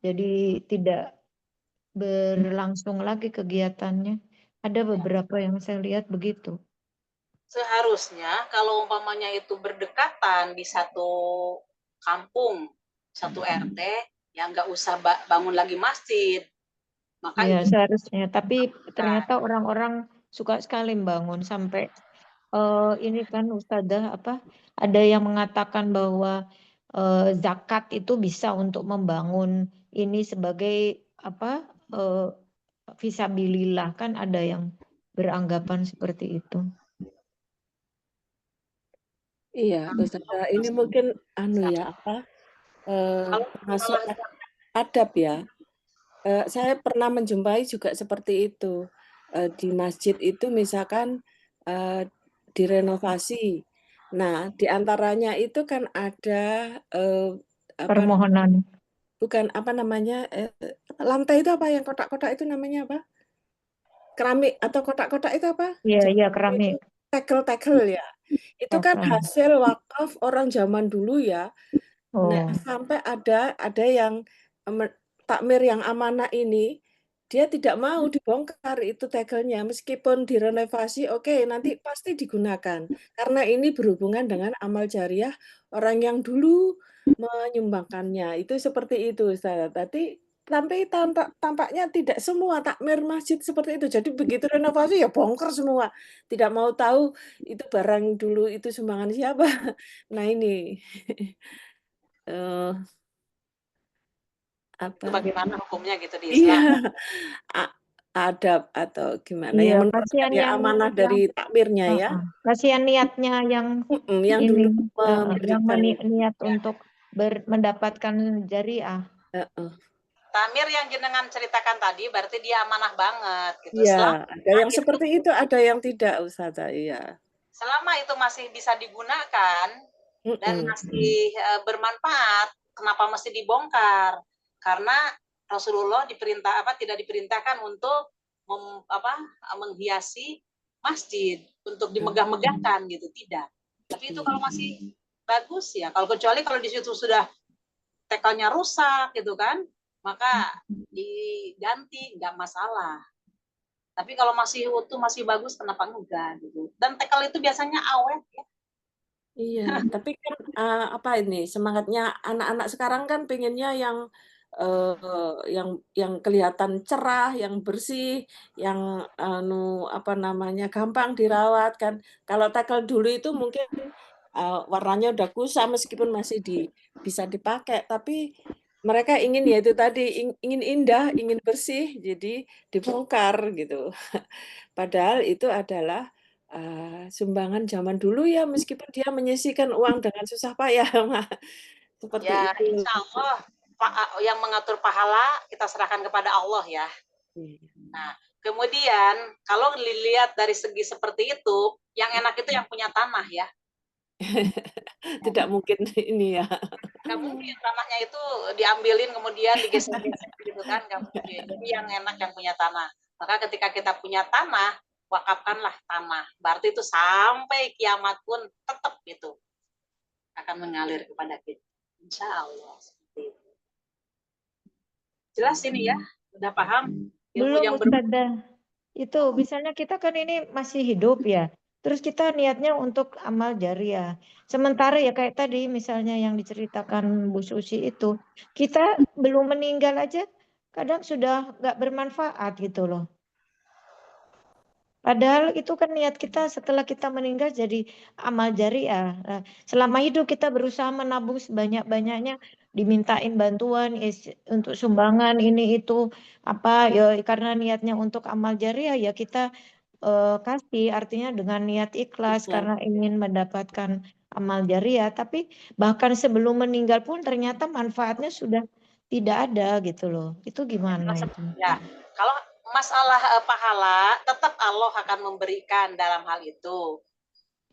jadi tidak berlangsung lagi kegiatannya. Ada beberapa yang saya lihat begitu. Seharusnya kalau umpamanya itu berdekatan di satu kampung, satu RT, ya nggak usah bangun lagi masjid. Maka ya, seharusnya. Tapi ternyata orang-orang suka sekali bangun sampai ini kan Ustazah ada yang mengatakan bahwa zakat itu bisa untuk membangun ini sebagai fisabilillah, kan ada yang beranggapan seperti itu. Iya, Ustazah, ini mungkin ya apa Kalau termasuk kalau adab ya. Saya pernah menjumpai juga seperti itu. Di masjid itu misalkan direnovasi. Nah, di antaranya itu kan ada apa Permohonan. bukan apa namanya lantai itu apa yang kotak-kotak itu namanya apa? Keramik atau kotak-kotak itu apa? Iya, iya, Itu keramik. tekel-tekel ya. Itu kan Tekel. hasil wakaf orang zaman dulu ya. Nah, Oh, sampai ada yang takmir yang amanah ini dia tidak mau dibongkar itu tegelnya meskipun direnovasi, oke, nanti pasti digunakan. Karena ini berhubungan dengan amal jariah orang yang dulu menyumbangkannya. Itu seperti itu, Ustaz. Tapi tampaknya tidak semua takmir masjid seperti itu. Jadi begitu renovasi ya bongkar semua. Tidak mau tahu itu barang dulu itu sumbangan siapa. Nah ini. Eee, itu apa bagaimana hukumnya gitu di iya, Islam? a adab atau gimana iya, yang menurutkan kasihan ya amanah dari takmirnya ya, kasihan niatnya yang yang ini, dulu yang memberikan niat Ya. untuk mendapatkan jariah. heeh. Tamir yang jenengan ceritakan tadi berarti dia amanah banget gitu. Iya, ada yang itu, seperti itu, ada yang tidak, Ustazah, iya. selama itu masih bisa digunakan dan Mhm. masih bermanfaat, kenapa mesti dibongkar? Karena Rasulullah tidak diperintahkan untuk menghiasi masjid untuk dimegah-megahkan gitu, tidak. Tapi itu kalau masih bagus ya, kecuali kalau di situ sudah tekelnya rusak gitu kan, maka diganti nggak masalah. Tapi kalau masih utuh, masih bagus, kenapa enggak gitu. Dan tekel itu biasanya awet ya. Iya, tapi kan apa ini semangatnya anak-anak sekarang kan pengennya yang kelihatan cerah, yang bersih, yang apa namanya gampang dirawat kan. Kalau tackle dulu itu mungkin warnanya udah kusam meskipun masih bisa dipakai, tapi mereka ingin ya itu tadi ingin indah, ingin bersih, jadi dibongkar gitu. Padahal itu adalah sumbangan zaman dulu ya, meskipun dia menyisihkan uang dengan susah payah, seperti Ya, itu. insya Allah yang mengatur pahala kita serahkan kepada Allah ya. Iya. Nah, kemudian kalau dilihat dari segi seperti itu, yang enak itu yang punya tanah ya. Tidak mungkin ini ya. Nggak mungkin tanahnya itu diambilin kemudian digeser-geser gitu kan, nggak mungkin. Jadi yang enak yang punya tanah. Maka ketika kita punya tanah, wakafkanlah tanah. Berarti itu sampai kiamat pun tetap itu akan mengalir kepada kita. Insya Allah seperti itu. Jelas ini ya, udah paham ilmu Belum, yang Ustazah. Itu misalnya kita kan ini masih hidup ya. Terus kita niatnya untuk amal jariah. Sementara ya kayak tadi misalnya yang diceritakan Bu Susi itu, kita belum meninggal aja kadang sudah nggak bermanfaat gitu loh. Padahal itu kan niat kita setelah kita meninggal jadi amal jariah. Nah, selama hidup kita berusaha menabung sebanyak-banyaknya, dimintain bantuan untuk sumbangan ini itu apa ya karena niatnya untuk amal jariah ya kita kasih artinya dengan niat ikhlas karena ingin mendapatkan amal jariah. Tapi bahkan sebelum meninggal pun ternyata manfaatnya sudah tidak ada gitu loh. Itu gimana itu? ya. Kalau masalah pahala, tetap Allah akan memberikan dalam hal itu.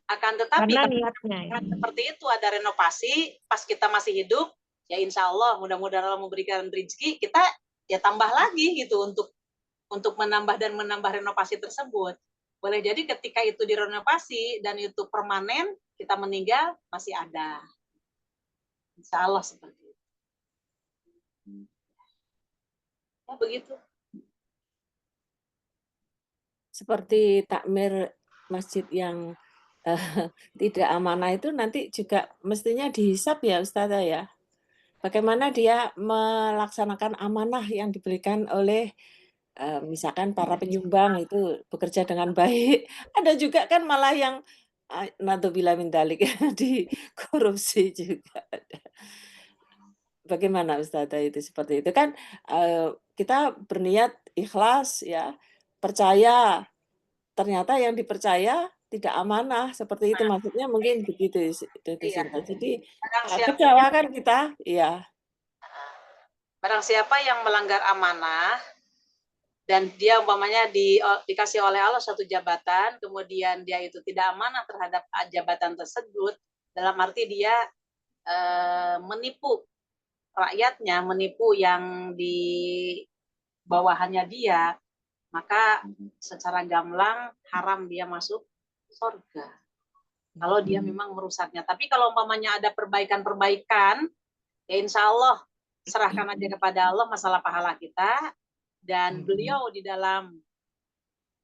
Akan tetapi Karena niatnya ya. seperti itu ada renovasi pas kita masih hidup, ya insya Allah mudah-mudahan Allah memberikan rezeki, kita ya tambah lagi gitu untuk menambah dan menambah renovasi tersebut. Boleh jadi ketika itu direnovasi dan itu permanen, kita meninggal masih ada. Insya Allah seperti itu. Ya begitu. Seperti takmir masjid yang tidak amanah itu nanti juga mestinya dihisap ya Ustazah ya. Bagaimana dia melaksanakan amanah yang diberikan oleh misalkan para penyumbang itu bekerja dengan baik. Ada juga kan malah yang nadzubillah min dzalik dikorupsi juga ada. Bagaimana Ustazah itu seperti itu kan kita berniat ikhlas ya, percaya, ternyata yang dipercaya tidak amanah seperti itu, Nah, maksudnya mungkin begitu Dede iya. Sinta. Jadi Barang siapa kecewa kan kita, iya. Barang siapa yang melanggar amanah dan dia umpamanya dikasih oleh Allah suatu jabatan, kemudian dia itu tidak amanah terhadap jabatan tersebut, dalam arti dia menipu rakyatnya, menipu yang di bawahannya dia, maka secara gamblang haram dia masuk surga. Kalau dia memang merusaknya. Tapi kalau umpamanya ada perbaikan-perbaikan, ya insya Allah serahkan aja kepada Allah masalah pahala kita. Dan beliau di dalam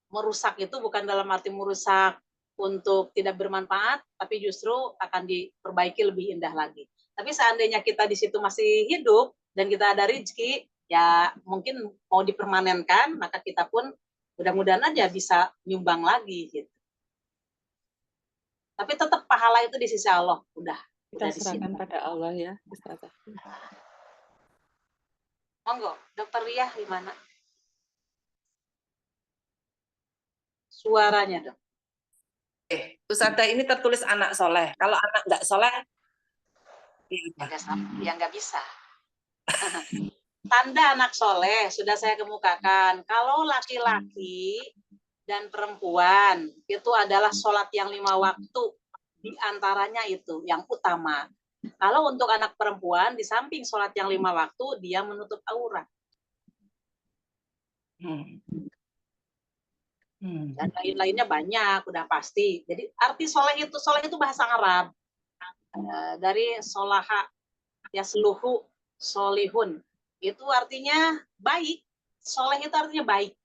merusak itu bukan dalam arti merusak untuk tidak bermanfaat, tapi justru akan diperbaiki lebih indah lagi. Tapi seandainya kita di situ masih hidup dan kita ada rezeki, ya mungkin mau dipermanenkan, maka kita pun mudah-mudahan aja bisa nyumbang lagi gitu. Tapi tetap pahala itu di sisi Allah, udah Kita di serahkan sini. pada Allah ya, Ustazah. Monggo, Dokter Ria gimana? Suaranya, Dok. Ustazah ini tertulis anak soleh. Kalau anak nggak soleh, Ya nggak bisa. Tanda anak soleh sudah saya kemukakan. Kalau laki-laki dan perempuan itu adalah sholat yang 5 waktu, di antaranya itu yang utama. Kalau untuk anak perempuan di samping sholat yang 5 waktu, dia menutup aurat. Dan lain-lainnya banyak, udah pasti. Jadi arti soleh itu bahasa Arab. Dari solaha, yasluhu, solihun. Itu artinya baik. Soleh itu artinya baik.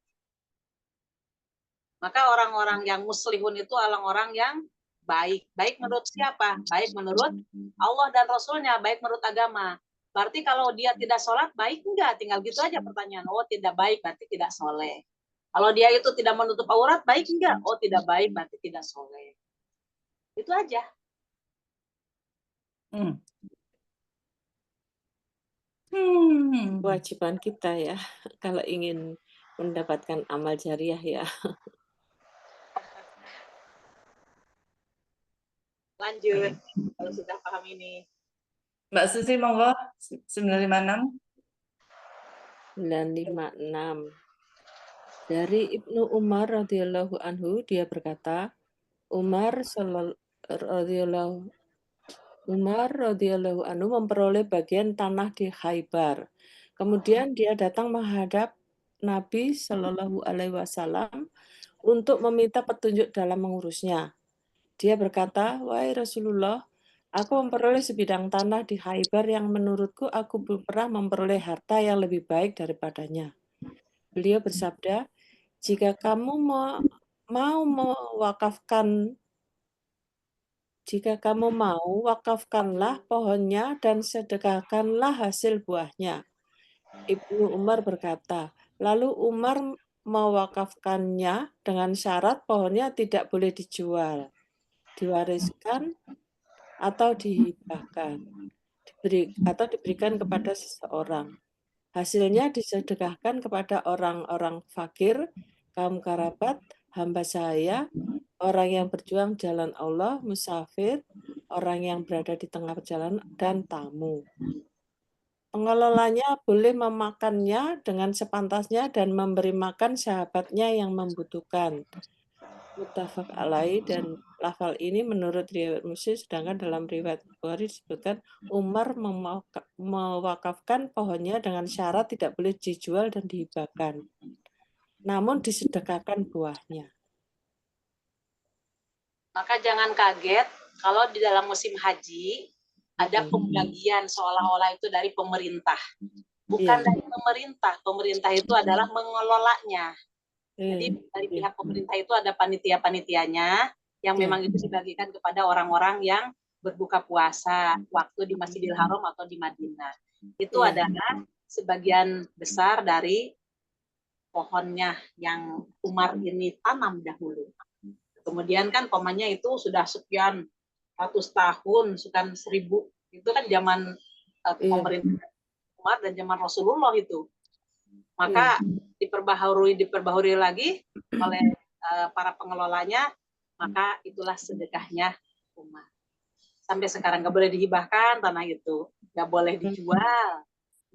Maka orang-orang yang muslihun itu orang-orang yang baik. Baik menurut siapa? Baik menurut Allah dan Rasulnya, baik menurut agama. Berarti kalau dia tidak sholat, baik enggak? Tinggal gitu aja pertanyaan. Oh, tidak baik, berarti tidak soleh. Kalau dia itu tidak menutup aurat, baik enggak? Oh, tidak baik, berarti tidak soleh. Itu aja. Kewajiban kita ya, kalau ingin mendapatkan amal jariah ya. Lanjut, kalau sudah paham ini. Mbak Susi monggo 956. 956. Dari Ibnu Umar radhiyallahu anhu, dia berkata, Umar radhiyallahu anhu memperoleh bagian tanah di Khaybar. Kemudian dia datang menghadap Nabi Shallallahu Alaihi Wasallam untuk meminta petunjuk dalam mengurusnya. Dia berkata, wahai Rasulullah, aku memperoleh sebidang tanah di Khaybar yang menurutku aku belum pernah memperoleh harta yang lebih baik daripadanya. Beliau bersabda, jika kamu mau wakafkanlah pohonnya dan sedekahkanlah hasil buahnya. Ibnu Umar berkata, lalu Umar mewakafkannya dengan syarat pohonnya tidak boleh dijual, diwariskan, atau dihibahkan, atau diberikan kepada seseorang. Hasilnya disedekahkan kepada orang-orang fakir, kaum kerabat, hamba sahaya, orang yang berjuang jalan Allah, musafir, orang yang berada di tengah perjalanan, dan tamu. Pengelolanya boleh memakannya dengan sepantasnya dan memberi makan sahabatnya yang membutuhkan. Muttafaq alaih, dan lafal ini menurut riwayat Muslim, sedangkan dalam riwayat Bukhari disebutkan Umar mewakafkan pohonnya dengan syarat tidak boleh dijual dan dihibahkan, namun disedekahkan buahnya. Maka jangan kaget kalau di dalam musim haji ada pembagian seolah-olah itu dari pemerintah. Bukan dari pemerintah. Pemerintah itu adalah mengelolanya. Jadi dari pihak pemerintah itu ada panitia-panitianya yang memang itu dibagikan kepada orang-orang yang berbuka puasa waktu di Masjidil Haram atau di Madinah. Itu adalah sebagian besar dari pohonnya yang Umar ini tanam dahulu. Kemudian kan pamannya itu sudah sekian ratus tahun, sekian 1000. Itu kan zaman pemerintah Umar dan zaman Rasulullah itu. Maka diperbaharui lagi oleh para pengelolanya, maka itulah sedekahnya Umar. Sampai sekarang nggak boleh dihibahkan tanah itu, nggak boleh dijual,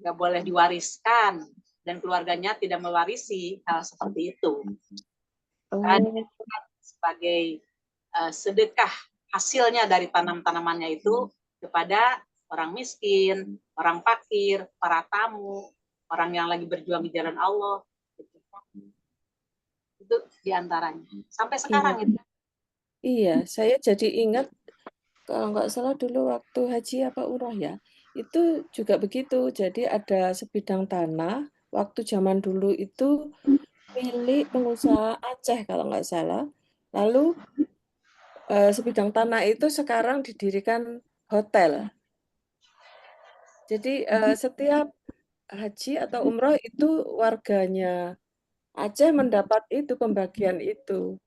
nggak boleh diwariskan, dan keluarganya tidak mewarisi hal seperti itu. Karena sebagai sedekah hasilnya dari tanam-tanamannya itu kepada orang miskin, orang fakir, para tamu, orang yang lagi berjuang di jalan Allah. Itu diantaranya. Sampai sekarang itu. Iya, saya jadi ingat kalau nggak salah dulu waktu haji apa umroh ya, itu juga begitu. Jadi ada sebidang tanah, waktu zaman dulu itu milik pengusaha Aceh kalau nggak salah. Lalu sebidang tanah itu sekarang didirikan hotel. Jadi setiap haji atau umroh itu warganya Aceh mendapat itu pembagian itu.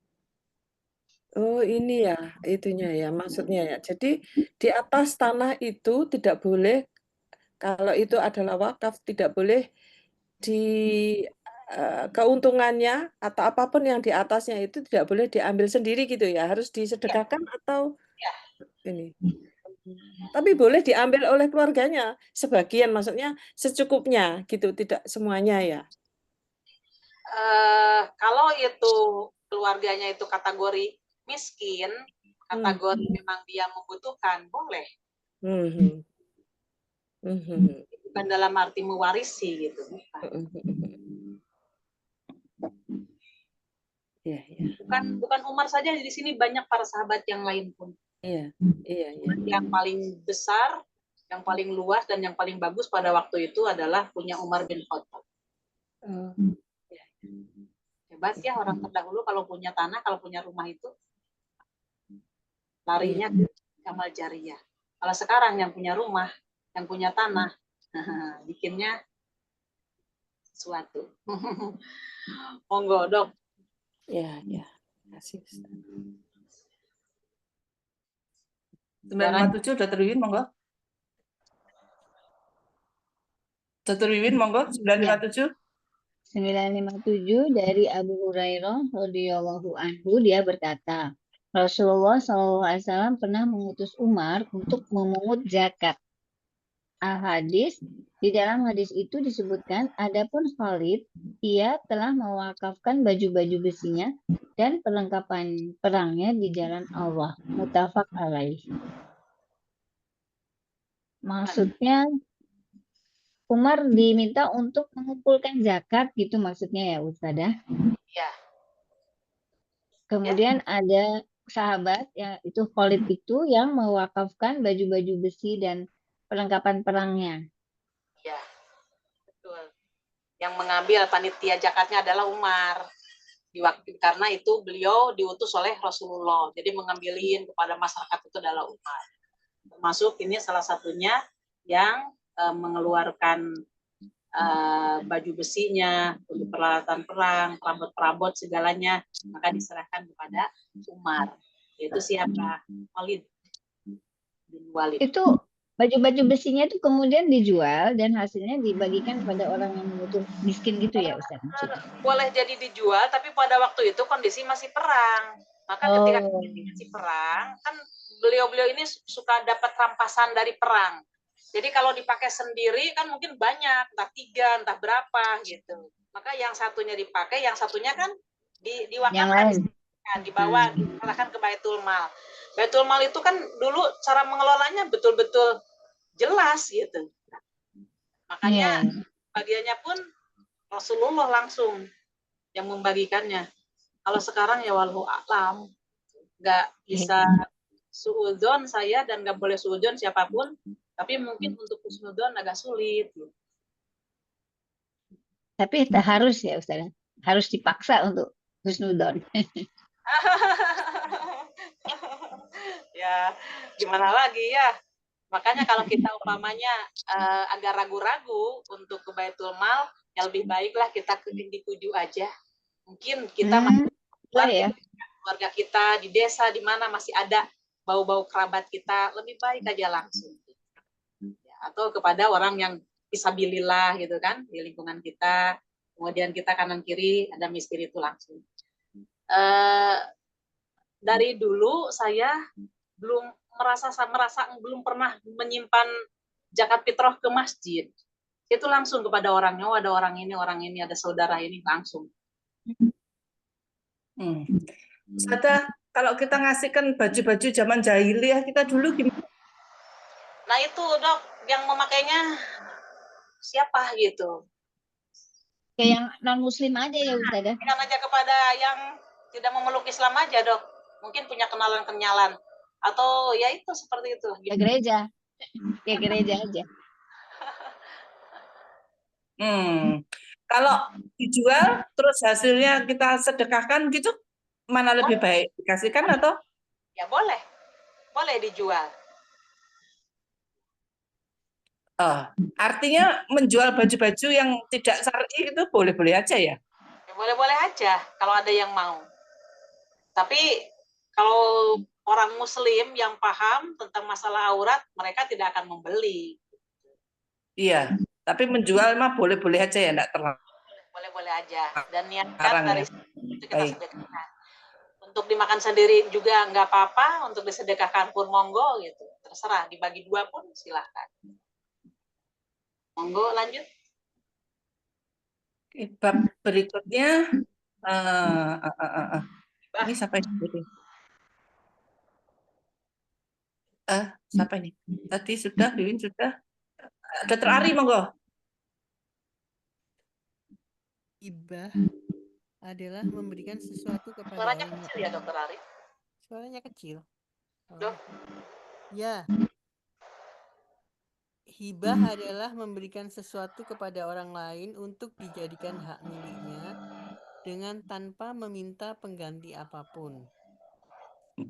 Oh ini ya, itunya ya, maksudnya ya. Jadi di atas tanah itu tidak boleh, kalau itu adalah wakaf, tidak boleh keuntungannya atau apapun yang di atasnya itu tidak boleh diambil sendiri gitu ya, harus disedekahkan atau ini. Tapi boleh diambil oleh keluarganya, sebagian maksudnya secukupnya gitu, tidak semuanya ya. Kalau itu keluarganya itu kategori miskin, kategori memang dia membutuhkan, boleh. Bukan dalam arti mewarisi gitu. Bukan Umar saja, di sini banyak para sahabat yang lain pun. Iya. Yang paling besar, yang paling luas dan yang paling bagus pada waktu itu adalah punya Umar bin Khattab. Hebat ya orang terdahulu kalau punya tanah, kalau punya rumah itu larinya ke amal jariyah. Kalau sekarang yang punya rumah, yang punya tanah, bikinnya sesuatu. Monggo, Dok. Ya. Kasih. 957 Dr. Wiwin, monggo. Dr. Wiwin, monggo, 957. 957 dari Abu Hurairah radhiyallahu anhu, dia berkata, Rasulullah SAW pernah mengutus Umar untuk memungut zakat. Al-Hadis, di dalam hadis itu disebutkan, adapun Khalid, ia telah mewakafkan baju-baju besinya dan perlengkapan perangnya di jalan Allah. Muttafaq alaih. Maksudnya Umar diminta untuk mengumpulkan zakat gitu maksudnya ya Ustazah? Ya. Kemudian ada sahabat yang itu Khalid itu yang mewakafkan baju-baju besi dan perlengkapan perangnya. Ya, betul. Yang mengambil panitia zakatnya adalah Umar. Karena itu beliau diutus oleh Rasulullah. Jadi mengambilin kepada masyarakat itu adalah Umar. Termasuk ini salah satunya yang mengeluarkan baju besinya, untuk peralatan perang, perabot-perabot segalanya, maka diserahkan kepada Umar. Yaitu siapa? Khalid bin Walid. Itu baju-baju besinya itu kemudian dijual dan hasilnya dibagikan kepada orang yang butuh miskin gitu ya Ustaz? Boleh jadi dijual, tapi pada waktu itu kondisi masih perang. Maka ketika masih perang, kan beliau-beliau ini suka dapat rampasan dari perang. Jadi kalau dipakai sendiri kan mungkin banyak, entah 3, entah berapa gitu. Maka yang satunya dipakai, yang satunya kan diwakafkan, dibawa, diserahkan ke Baitul Mal. Baitul Mal itu kan dulu cara mengelolanya betul-betul jelas gitu. Makanya bagiannya pun Rasulullah langsung yang membagikannya. Kalau sekarang ya wallahu a'lam, nggak bisa suudzon saya dan nggak boleh suudzon siapapun. Tapi mungkin untuk husnudon agak sulit. Tapi tak harus ya Ustaz, harus dipaksa untuk husnudon. Ya, gimana lagi ya. Makanya kalau kita umpamanya agak ragu-ragu untuk ke Baitul Mal, ya lebih baiklah kita di Kuju aja. Mungkin kita keluarga kita di desa di mana masih ada bau-bau kerabat kita, lebih baik aja langsung. Atau kepada orang yang fisabilillah gitu kan di lingkungan kita, kemudian kita kanan kiri ada miskin itu langsung. dari dulu saya belum merasa belum pernah menyimpan zakat fitrah ke masjid. Itu langsung kepada orangnya, oh ada orang ini, ada saudara ini, langsung. Sada, kalau kita ngasihkan baju-baju zaman jahiliyah kita dulu gimana? Nah itu dok, yang memakainya siapa gitu? Kayak yang non muslim aja ya Ustazah. Berikan aja kepada yang tidak memeluk Islam aja dok. Mungkin punya kenalan-kenalan. Atau ya itu seperti itu. Ke gereja. Ke gereja aja. Kalau dijual terus hasilnya kita sedekahkan gitu, mana lebih baik? Dikasihkan atau? Ya boleh. Boleh dijual. Artinya menjual baju-baju yang tidak syar'i itu boleh-boleh aja ya? Ya boleh-boleh aja kalau ada yang mau. Tapi kalau orang muslim yang paham tentang masalah aurat, mereka tidak akan membeli. Iya, tapi menjual mah boleh-boleh aja ya, enggak terlarang. Boleh-boleh aja. Dan niatkan Larang dari ya. situ kita sedekahkan. Untuk dimakan sendiri juga nggak apa-apa, untuk disedekahkan pun monggo gitu. Terserah, dibagi dua pun silahkan. Monggo lanjut. Bab berikutnya ini siapa ini? Siapa ini? Tadi sudah, Wiwin sudah. Dr. Ari monggo. Hibah adalah memberikan sesuatu kepada Suaranya orang kecil ya Dokter Ari? Suaranya kecil. Dok. Ya. Hibah adalah memberikan sesuatu kepada orang lain untuk dijadikan hak miliknya dengan tanpa meminta pengganti apapun.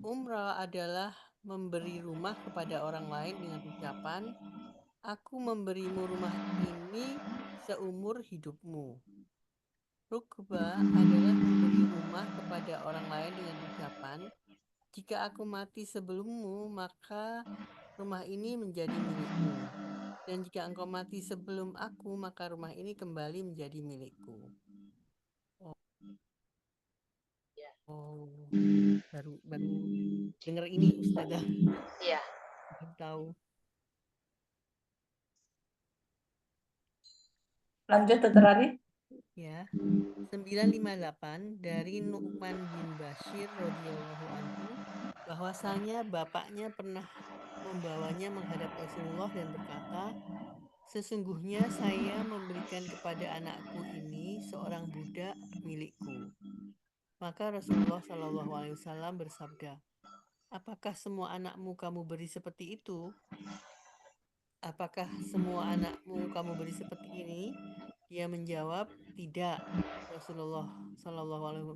Umrah adalah memberi rumah kepada orang lain dengan ucapan, aku memberimu rumah ini seumur hidupmu. Rukbah adalah memberi rumah kepada orang lain dengan ucapan, jika aku mati sebelummu, maka rumah ini menjadi milikmu. Dan jika engkau mati sebelum aku, maka rumah ini kembali menjadi milikku. Baru dengar ini Ustazah. Iya. Belum tahu. Lanjut Dr. Ari. Ya. 958 dari Nu'man bin Bashir radhiyallahu anhu bahwasanya bapaknya pernah membawanya menghadap Rasulullah dan berkata, sesungguhnya saya memberikan kepada anakku ini seorang budak milikku. Maka Rasulullah SAW bersabda, apakah semua anakmu kamu beri seperti itu? Apakah semua anakmu kamu beri seperti ini? Dia menjawab, tidak. Rasulullah SAW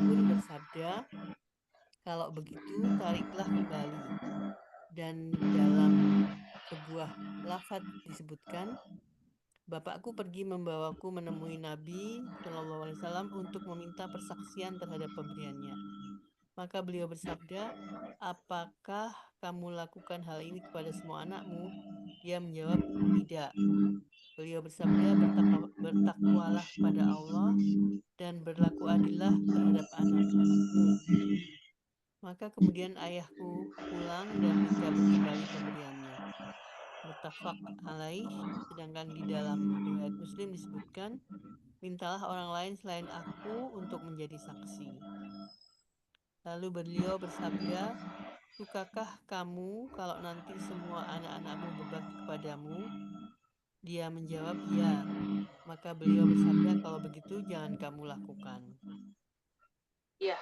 pun bersabda, kalau begitu tariklah kembali. Dan dalam sebuah lafaz disebutkan, bapakku pergi membawaku menemui Nabi SAW untuk meminta persaksian terhadap pemberiannya. Maka beliau bersabda, apakah kamu lakukan hal ini kepada semua anakmu? Dia menjawab, tidak. Beliau bersabda, bertakwalah pada Allah dan berlaku adillah terhadap anak-anakmu. Maka kemudian ayahku pulang dan mencabut kembali pemberiannya. Muttafaq alaih, sedangkan di dalam riwayat Muslim disebutkan, mintalah orang lain selain aku untuk menjadi saksi. Lalu beliau bersabda, sukakah kamu kalau nanti semua anak-anakmu berbakti kepadamu? Dia menjawab, ya. Maka beliau bersabda, kalau begitu jangan kamu lakukan. Iya.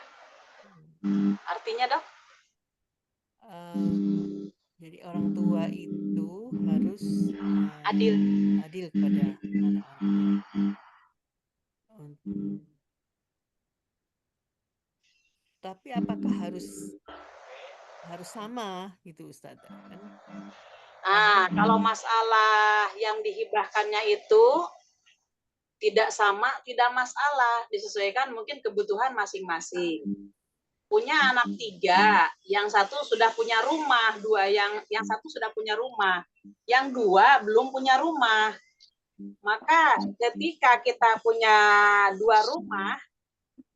Artinya dok? Jadi orang tua itu harus adil kepada anak-anaknya. Tapi apakah harus sama gitu Ustazah kan? Kalau masalah yang dihibahkannya itu tidak sama, tidak masalah, disesuaikan mungkin kebutuhan masing-masing. Punya anak 3, yang satu sudah punya rumah, 2 yang satu sudah punya rumah, yang 2 belum punya rumah. Maka ketika kita punya 2 rumah,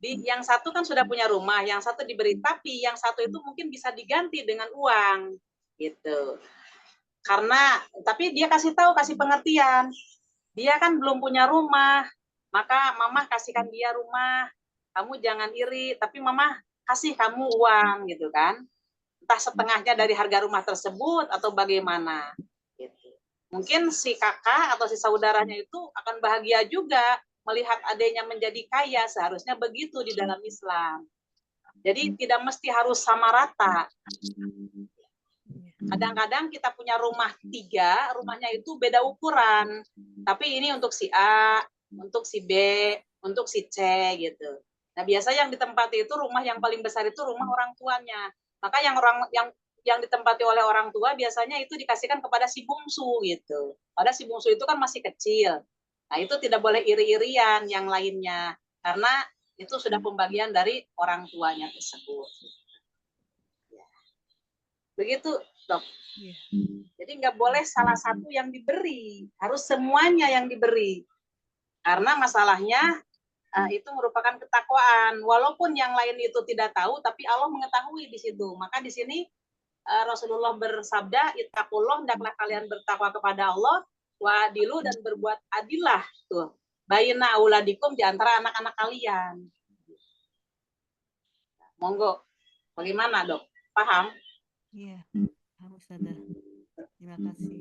Yang satu kan sudah punya rumah, yang satu diberi, tapi yang satu itu mungkin bisa diganti dengan uang, gitu. Karena, tapi dia kasih tahu, kasih pengertian. Dia kan belum punya rumah, maka mama kasihkan dia rumah. Kamu jangan iri, tapi mama kasih kamu uang, gitu kan. Entah setengahnya dari harga rumah tersebut atau bagaimana. Gitu. Mungkin si kakak atau si saudaranya itu akan bahagia juga melihat adanya menjadi kaya, seharusnya begitu di dalam Islam. Jadi tidak mesti harus sama rata. Kadang-kadang kita punya rumah 3, rumahnya itu beda ukuran. Tapi ini untuk si A, untuk si B, untuk si C gitu. Nah, biasa yang ditempati itu rumah yang paling besar itu rumah orang tuanya. Maka yang ditempati oleh orang tua biasanya itu dikasihkan kepada si bungsu gitu. Padahal si bungsu itu kan masih kecil. Nah, itu tidak boleh iri-irian yang lainnya, karena itu sudah pembagian dari orang tuanya tersebut. Ya. Begitu, Dok. Iya. Jadi nggak boleh salah satu yang diberi, harus semuanya yang diberi. Karena masalahnya itu merupakan ketakwaan. Walaupun yang lain itu tidak tahu, tapi Allah mengetahui di situ. Maka di sini Rasulullah bersabda, ittaqullah, hendaklah kalian bertakwa kepada Allah, wa adilu, dan berbuat adillah tuh. Baina auladikum, di antara anak-anak kalian. Monggo, bagaimana, Dok? Paham? Iya, paham Ustazah. Terima kasih.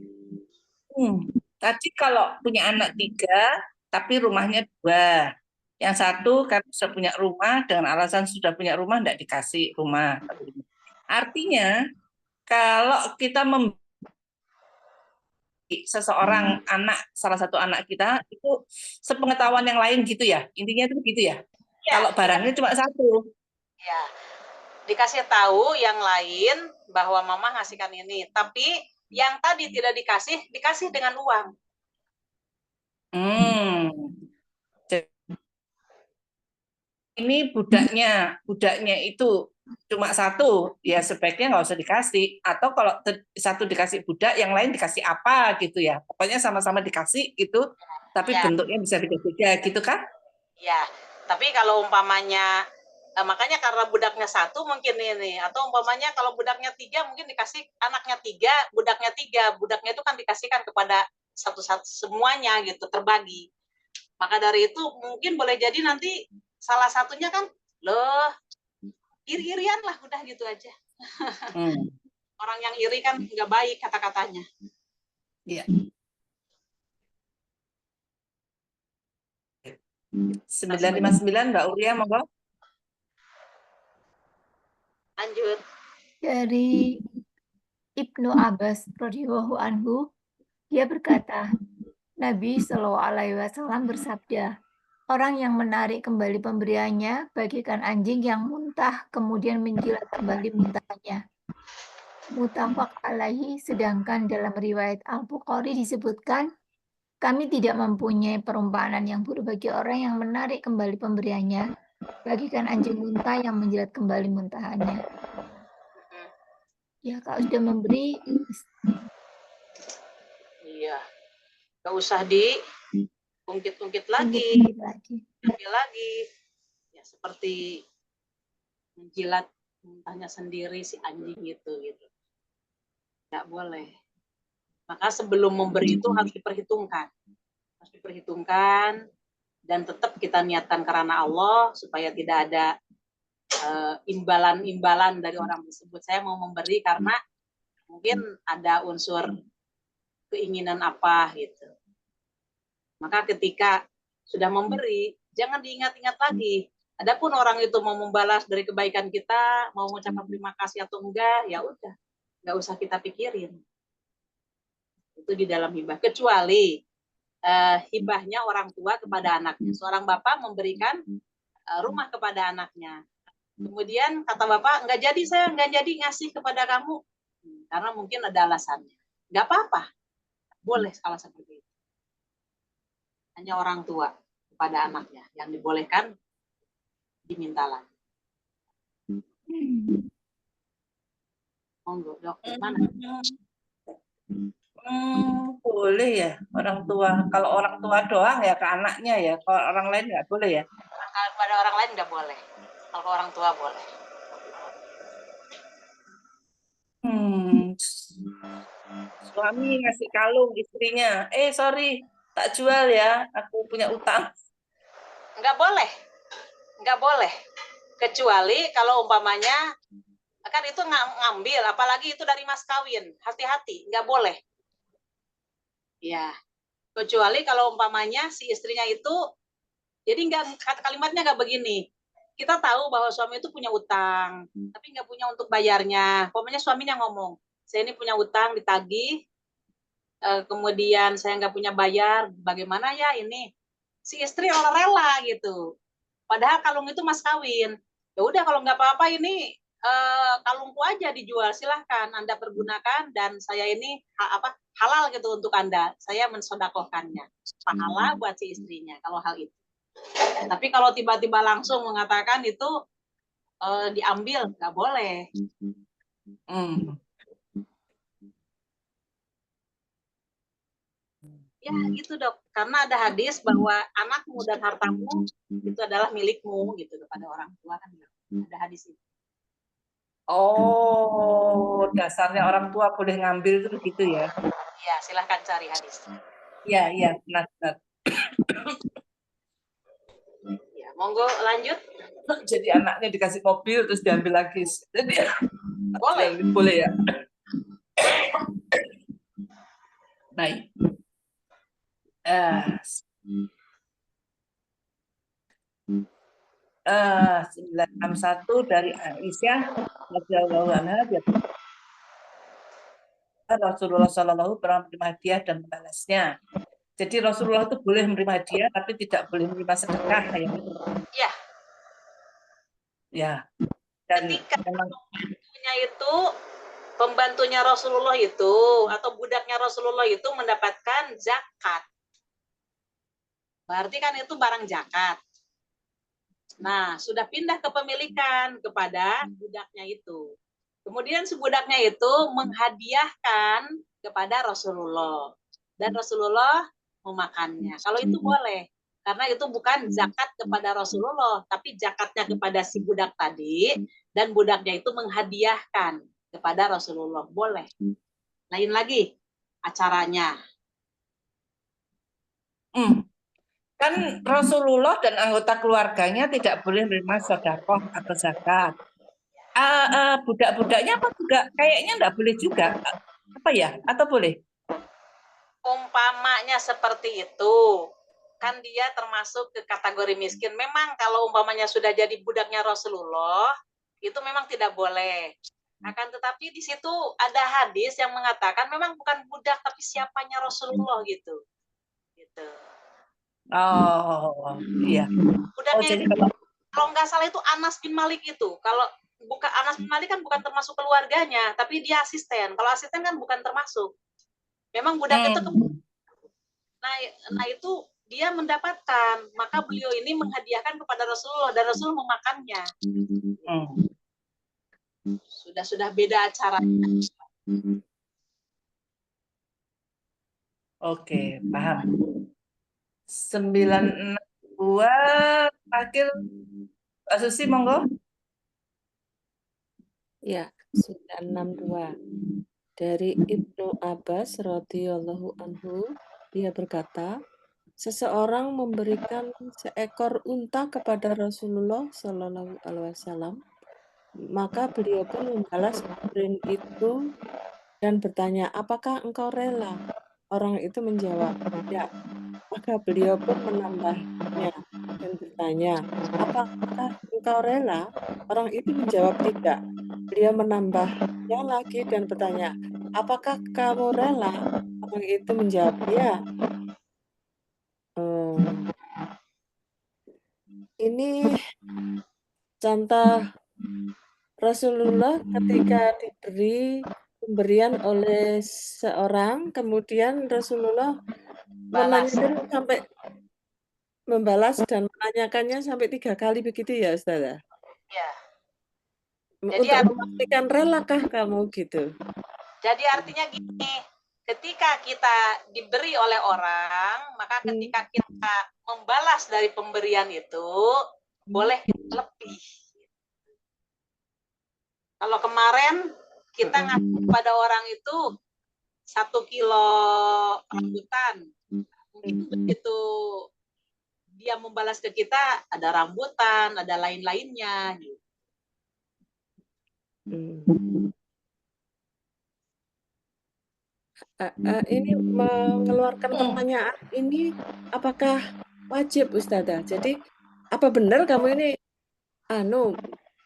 Tadi kalau punya anak 3, tapi rumahnya 2. Yang satu kan sudah punya rumah, dengan alasan sudah punya rumah tidak dikasih rumah. Artinya kalau kita seseorang anak, salah satu anak kita itu sepengetahuan yang lain gitu ya, intinya itu begitu ya. Kalau barangnya cuma satu. Ya, dikasih tahu yang lain bahwa mama ngasihkan ini, tapi yang tadi tidak dikasih dengan uang. Ini budaknya itu cuma satu, ya sebaiknya nggak usah dikasih. Atau kalau satu dikasih budak, yang lain dikasih apa gitu ya. Pokoknya sama-sama dikasih gitu, tapi bentuknya bisa beda-beda gitu kan? Ya, tapi kalau umpamanya, makanya karena budaknya satu mungkin ini, atau umpamanya kalau budaknya 3 mungkin dikasih anaknya 3, budaknya 3, budaknya itu kan dikasihkan kepada satu-satu semuanya gitu, terbagi. Maka dari itu mungkin boleh jadi nanti salah satunya kan, loh, iri-irian lah, udah gitu aja. Orang yang iri kan nggak baik kata-katanya. Iya. 959 Mbak Uria, monggo. Lanjut. Dari Ibnu Abbas radhiyallahu anhu, dia berkata, Nabi Shallallahu Alaihi Wasallam bersabda, orang yang menarik kembali pemberiannya bagaikan anjing yang muntah kemudian menjilat kembali muntahannya. Muttafaq alaihi. Sedangkan dalam riwayat Al-Bukhari disebutkan, kami tidak mempunyai perumpamaan yang buruk bagi orang yang menarik kembali pemberiannya bagaikan anjing muntah yang menjilat kembali muntahannya. Ya, kalau sudah memberi, iya, nggak usah diungkit-ungkit lagi, ya seperti menjilat muntahnya sendiri si anjing gitu. Nggak boleh. Maka sebelum memberi itu harus diperhitungkan, dan tetap kita niatkan karena Allah supaya tidak ada imbalan-imbalan dari orang tersebut. Saya mau memberi karena mungkin ada unsur keinginan apa gitu. Maka ketika sudah memberi, jangan diingat-ingat lagi. Adapun orang itu mau membalas dari kebaikan kita, mau mengucapkan terima kasih atau enggak, ya udah, nggak usah kita pikirin. Itu di dalam hibah. Kecuali hibahnya orang tua kepada anaknya. Seorang bapak memberikan rumah kepada anaknya. Kemudian kata bapak, saya nggak jadi ngasih kepada kamu, karena mungkin ada alasannya. Nggak apa-apa, boleh kalau seperti itu. Hanya orang tua kepada anaknya yang dibolehkan diminta lagi. Monggo, Dok, mana? Boleh ya orang tua. Kalau orang tua doang ya ke anaknya ya. Kalau orang lain nggak boleh ya. Kalau pada orang lain nggak boleh. Kalau ke orang tua boleh. Suami ngasih kalung istrinya. Sorry, tak jual ya. Aku punya utang. Nggak boleh. Nggak boleh. Kecuali kalau umpamanya kan itu ngambil, apalagi itu dari mas kawin. Hati-hati, nggak boleh. Ya, kecuali kalau umpamanya si istrinya itu, jadi kalimatnya nggak begini. Kita tahu bahwa suami itu punya utang, tapi nggak punya untuk bayarnya. Pokoknya suaminya ngomong, saya ini punya utang ditagih, kemudian saya nggak punya bayar, bagaimana ya ini? Si istri rela gitu. Padahal kalung itu mas kawin. Ya udah kalau nggak apa-apa ini kalungku aja dijual, silahkan Anda pergunakan dan saya ini halal gitu untuk Anda. Saya mensodakohkannya. Pahala buat si istrinya kalau hal itu. Tapi kalau tiba-tiba langsung mengatakan itu diambil, nggak boleh. Ya gitu dok, karena ada hadis bahwa anakmu dan hartamu itu adalah milikmu gitu kepada orang tua kan, ada hadis itu. Oh, dasarnya orang tua boleh ngambil itu begitu ya? Ya, silahkan cari hadis. Iya, benar. Ya, monggo lanjut. Jadi anaknya dikasih mobil terus diambil lagi. Jadi boleh ya? Baik. 961 dari Aisyah radhiyallahu anha, Rasulullah Shallallahu pernah menerima hadiah dan membalasnya. Jadi Rasulullah itu boleh menerima hadiah tapi tidak boleh menerima sedekah ya. Iya. Ya. Dan ketika pembantunya Rasulullah itu atau budaknya Rasulullah itu mendapatkan zakat. Berarti kan itu barang zakat. Nah, sudah pindah kepemilikan kepada budaknya itu. Kemudian si budaknya itu menghadiahkan kepada Rasulullah. Dan Rasulullah memakannya. Kalau itu boleh. Karena itu bukan zakat kepada Rasulullah, tapi zakatnya kepada si budak tadi, dan budaknya itu menghadiahkan kepada Rasulullah. Boleh. Lain lagi acaranya. Kan Rasulullah dan anggota keluarganya tidak boleh menerima sedekah atau zakat. Budak-budaknya apa juga kayaknya enggak boleh juga. Apa ya? Atau boleh? Umpamanya seperti itu, kan dia termasuk ke kategori miskin. Memang kalau umpamanya sudah jadi budaknya Rasulullah, itu memang tidak boleh. Akan tetapi di situ ada hadis yang mengatakan memang bukan budak tapi siapanya Rasulullah gitu. Oh, iya. Budaknya itu, kalau nggak salah itu Anas bin Malik itu. Kalau bukan Anas bin Malik kan bukan termasuk keluarganya, tapi dia asisten. Kalau asisten kan bukan termasuk. Memang budak itu nah itu dia mendapatkan, maka beliau ini menghadiahkan kepada Rasulullah dan Rasul memakannya. Sudah beda acaranya. Oke, paham. 962 akhir Susi monggo. Ya, 962 dari Ibnu Abbas radhiyallahu anhu, dia berkata, seseorang memberikan seekor unta kepada Rasulullah Shallallahu Alaihi Wasallam, maka beliau pun membalas pemberian itu dan bertanya, apakah engkau rela? Orang itu menjawab, tidak. Maka beliau pun menambahnya dan bertanya, apakah engkau rela? Orang itu menjawab tidak. Beliau menambahnya lagi dan bertanya, apakah kamu rela? Orang itu menjawab, ya. Ini contoh Rasulullah ketika diberi pemberian oleh seorang, kemudian Rasulullah menanyakan sampai membalas dan menanyakannya sampai 3 kali begitu ya, Ustazah? Ya. Jadi untuk memastikan relakah kamu gitu? Jadi artinya gini, ketika kita diberi oleh orang, maka ketika kita membalas dari pemberian itu, boleh lebih. Kalau kemarin kita ngasih kepada orang itu 1 kilo rambutan, mungkin begitu dia membalas ke kita ada rambutan, ada lain-lainnya. Gitu. Ini mengeluarkan pertanyaan ini apakah wajib Ustazah? Jadi apa benar kamu ini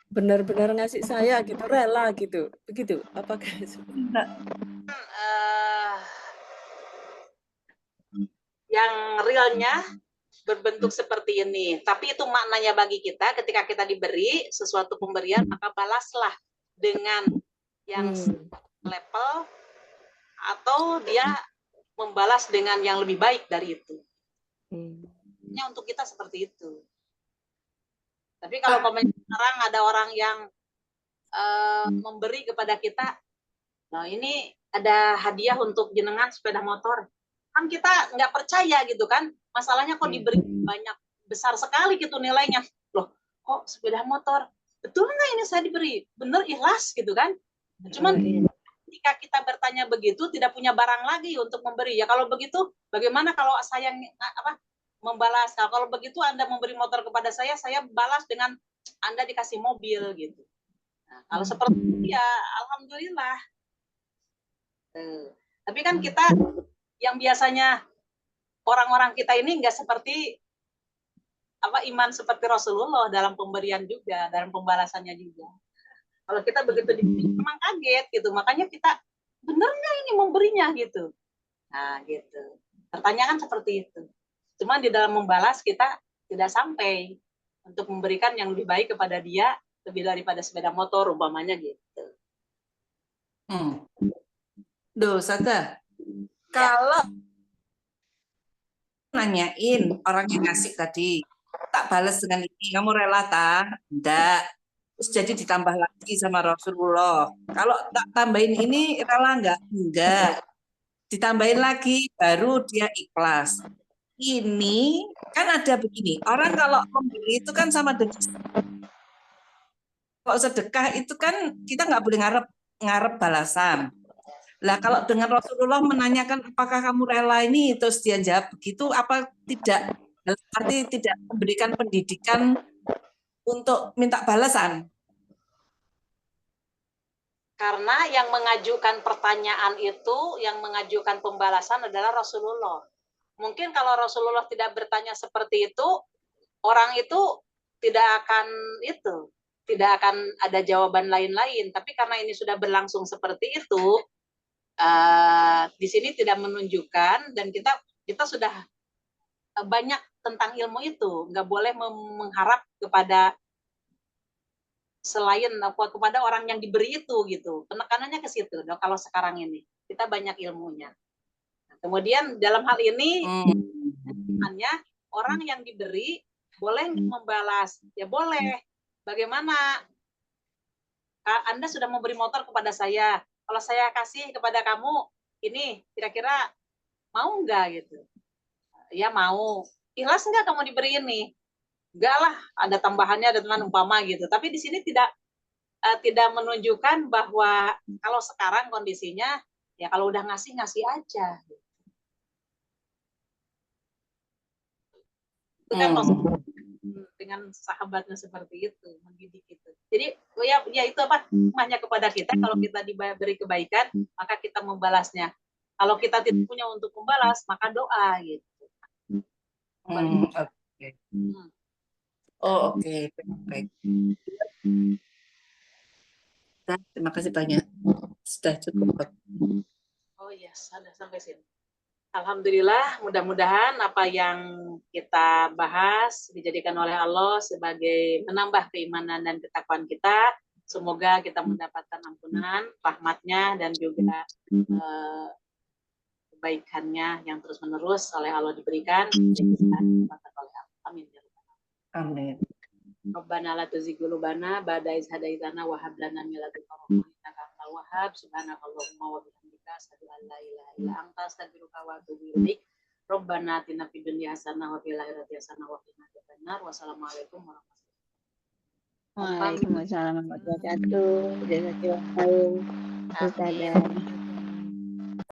benar-benar ngasih saya gitu, rela gitu, begitu? Apakah yang realnya berbentuk seperti ini, tapi itu maknanya bagi kita ketika kita diberi sesuatu pemberian maka balaslah dengan yang level atau dia membalas dengan yang lebih baik dari itu. Ini untuk kita seperti itu. Tapi kalau komen sekarang ada orang yang memberi kepada kita, nah ini ada hadiah untuk jenengan sepeda motor. Kan kita nggak percaya gitu kan, masalahnya kok diberi banyak besar sekali gitu nilainya. Loh, kok sepeda motor? Betul nggak ini saya diberi? Bener ikhlas gitu kan? Cuman ketika kita bertanya begitu tidak punya barang lagi untuk memberi. Ya kalau begitu bagaimana kalau saya membalas? Nah, kalau begitu Anda memberi motor kepada saya balas dengan Anda dikasih mobil gitu. Nah, kalau seperti itu ya alhamdulillah. Tapi kan kita yang biasanya orang-orang kita ini nggak seperti iman seperti Rasulullah dalam pemberian juga, dalam pembalasannya juga. Kalau kita begitu diberi memang kaget gitu, makanya kita bener nggak ini memberinya gitu. Nah gitu. Pertanyaan seperti itu. Cuma di dalam membalas kita tidak sampai untuk memberikan yang lebih baik kepada dia lebih daripada sepeda motor umpamanya gitu. Duh, Sada, kalau nanyain orang yang ngasih tadi, tak balas dengan ini, kamu rela tak? Enggak. Terus jadi ditambah lagi sama Rasulullah. Kalau tak tambahin ini rela enggak? Enggak. Ditambahin lagi, baru dia ikhlas. Ini kan ada begini, orang kalau memberi itu kan sama dengan kalau sedekah itu kan kita nggak boleh ngarep balasan. Lah kalau dengan Rasulullah menanyakan apakah kamu rela ini, terus dia jawab begitu, apa tidak? Arti tidak memberikan pendidikan untuk minta balasan. Karena yang mengajukan pertanyaan itu, yang mengajukan pembalasan adalah Rasulullah. Mungkin kalau Rasulullah tidak bertanya seperti itu, orang itu tidak akan ada jawaban lain-lain. Tapi karena ini sudah berlangsung seperti itu, di sini tidak menunjukkan dan kita sudah banyak tentang ilmu itu, nggak boleh mengharap kepada selain kepada orang yang diberi itu gitu. Penekanannya ke situ. Nah, kalau sekarang ini kita banyak ilmunya. Nah, kemudian dalam hal ini hanya orang yang diberi boleh membalas, ya boleh. Bagaimana? Anda sudah memberi motor kepada saya. Kalau saya kasih kepada kamu ini, kira-kira mau nggak gitu? Ya mau. Ikhlas nggak kamu diberi ini? Enggak lah, ada tambahannya, ada teman umpama gitu. Tapi di sini tidak menunjukkan bahwa kalau sekarang kondisinya ya kalau udah ngasih aja. Itu kan dengan sahabatnya seperti itu, mendidik itu. Jadi ya itu hanya kepada kita kalau kita diberi kebaikan maka kita membalasnya. Kalau kita tidak punya untuk membalas maka doa gitu. Oke. Baik. Terima kasih banyak. Sudah cukup. Oh iya, sudah sampai sini. Alhamdulillah, mudah-mudahan apa yang kita bahas dijadikan oleh Allah sebagai menambah keimanan dan ketakwaan kita. Semoga kita mendapatkan ampunan, rahmatnya, dan juga kebaikannya yang terus-menerus oleh Allah diberikan. Amin. Amin. Rabbana la tuzigh qulubana ba'da idh hadaitana wa hab lana min ladunka rahmatan innaka antal wahhab. Subhanakallahumma wa bihamdika asyhadu an la ilaha illa anta astaghfiruka wa atubu ilaik. Rabbana atina fid dunya hasanah wa fil akhirati hasanah wa qina adzabannar. Wassalamualaikum warahmatullahi wabarakatuh. Waalaikumsalam warahmatullahi wabarakatuh. Jazakallahu khairan. Ustazah.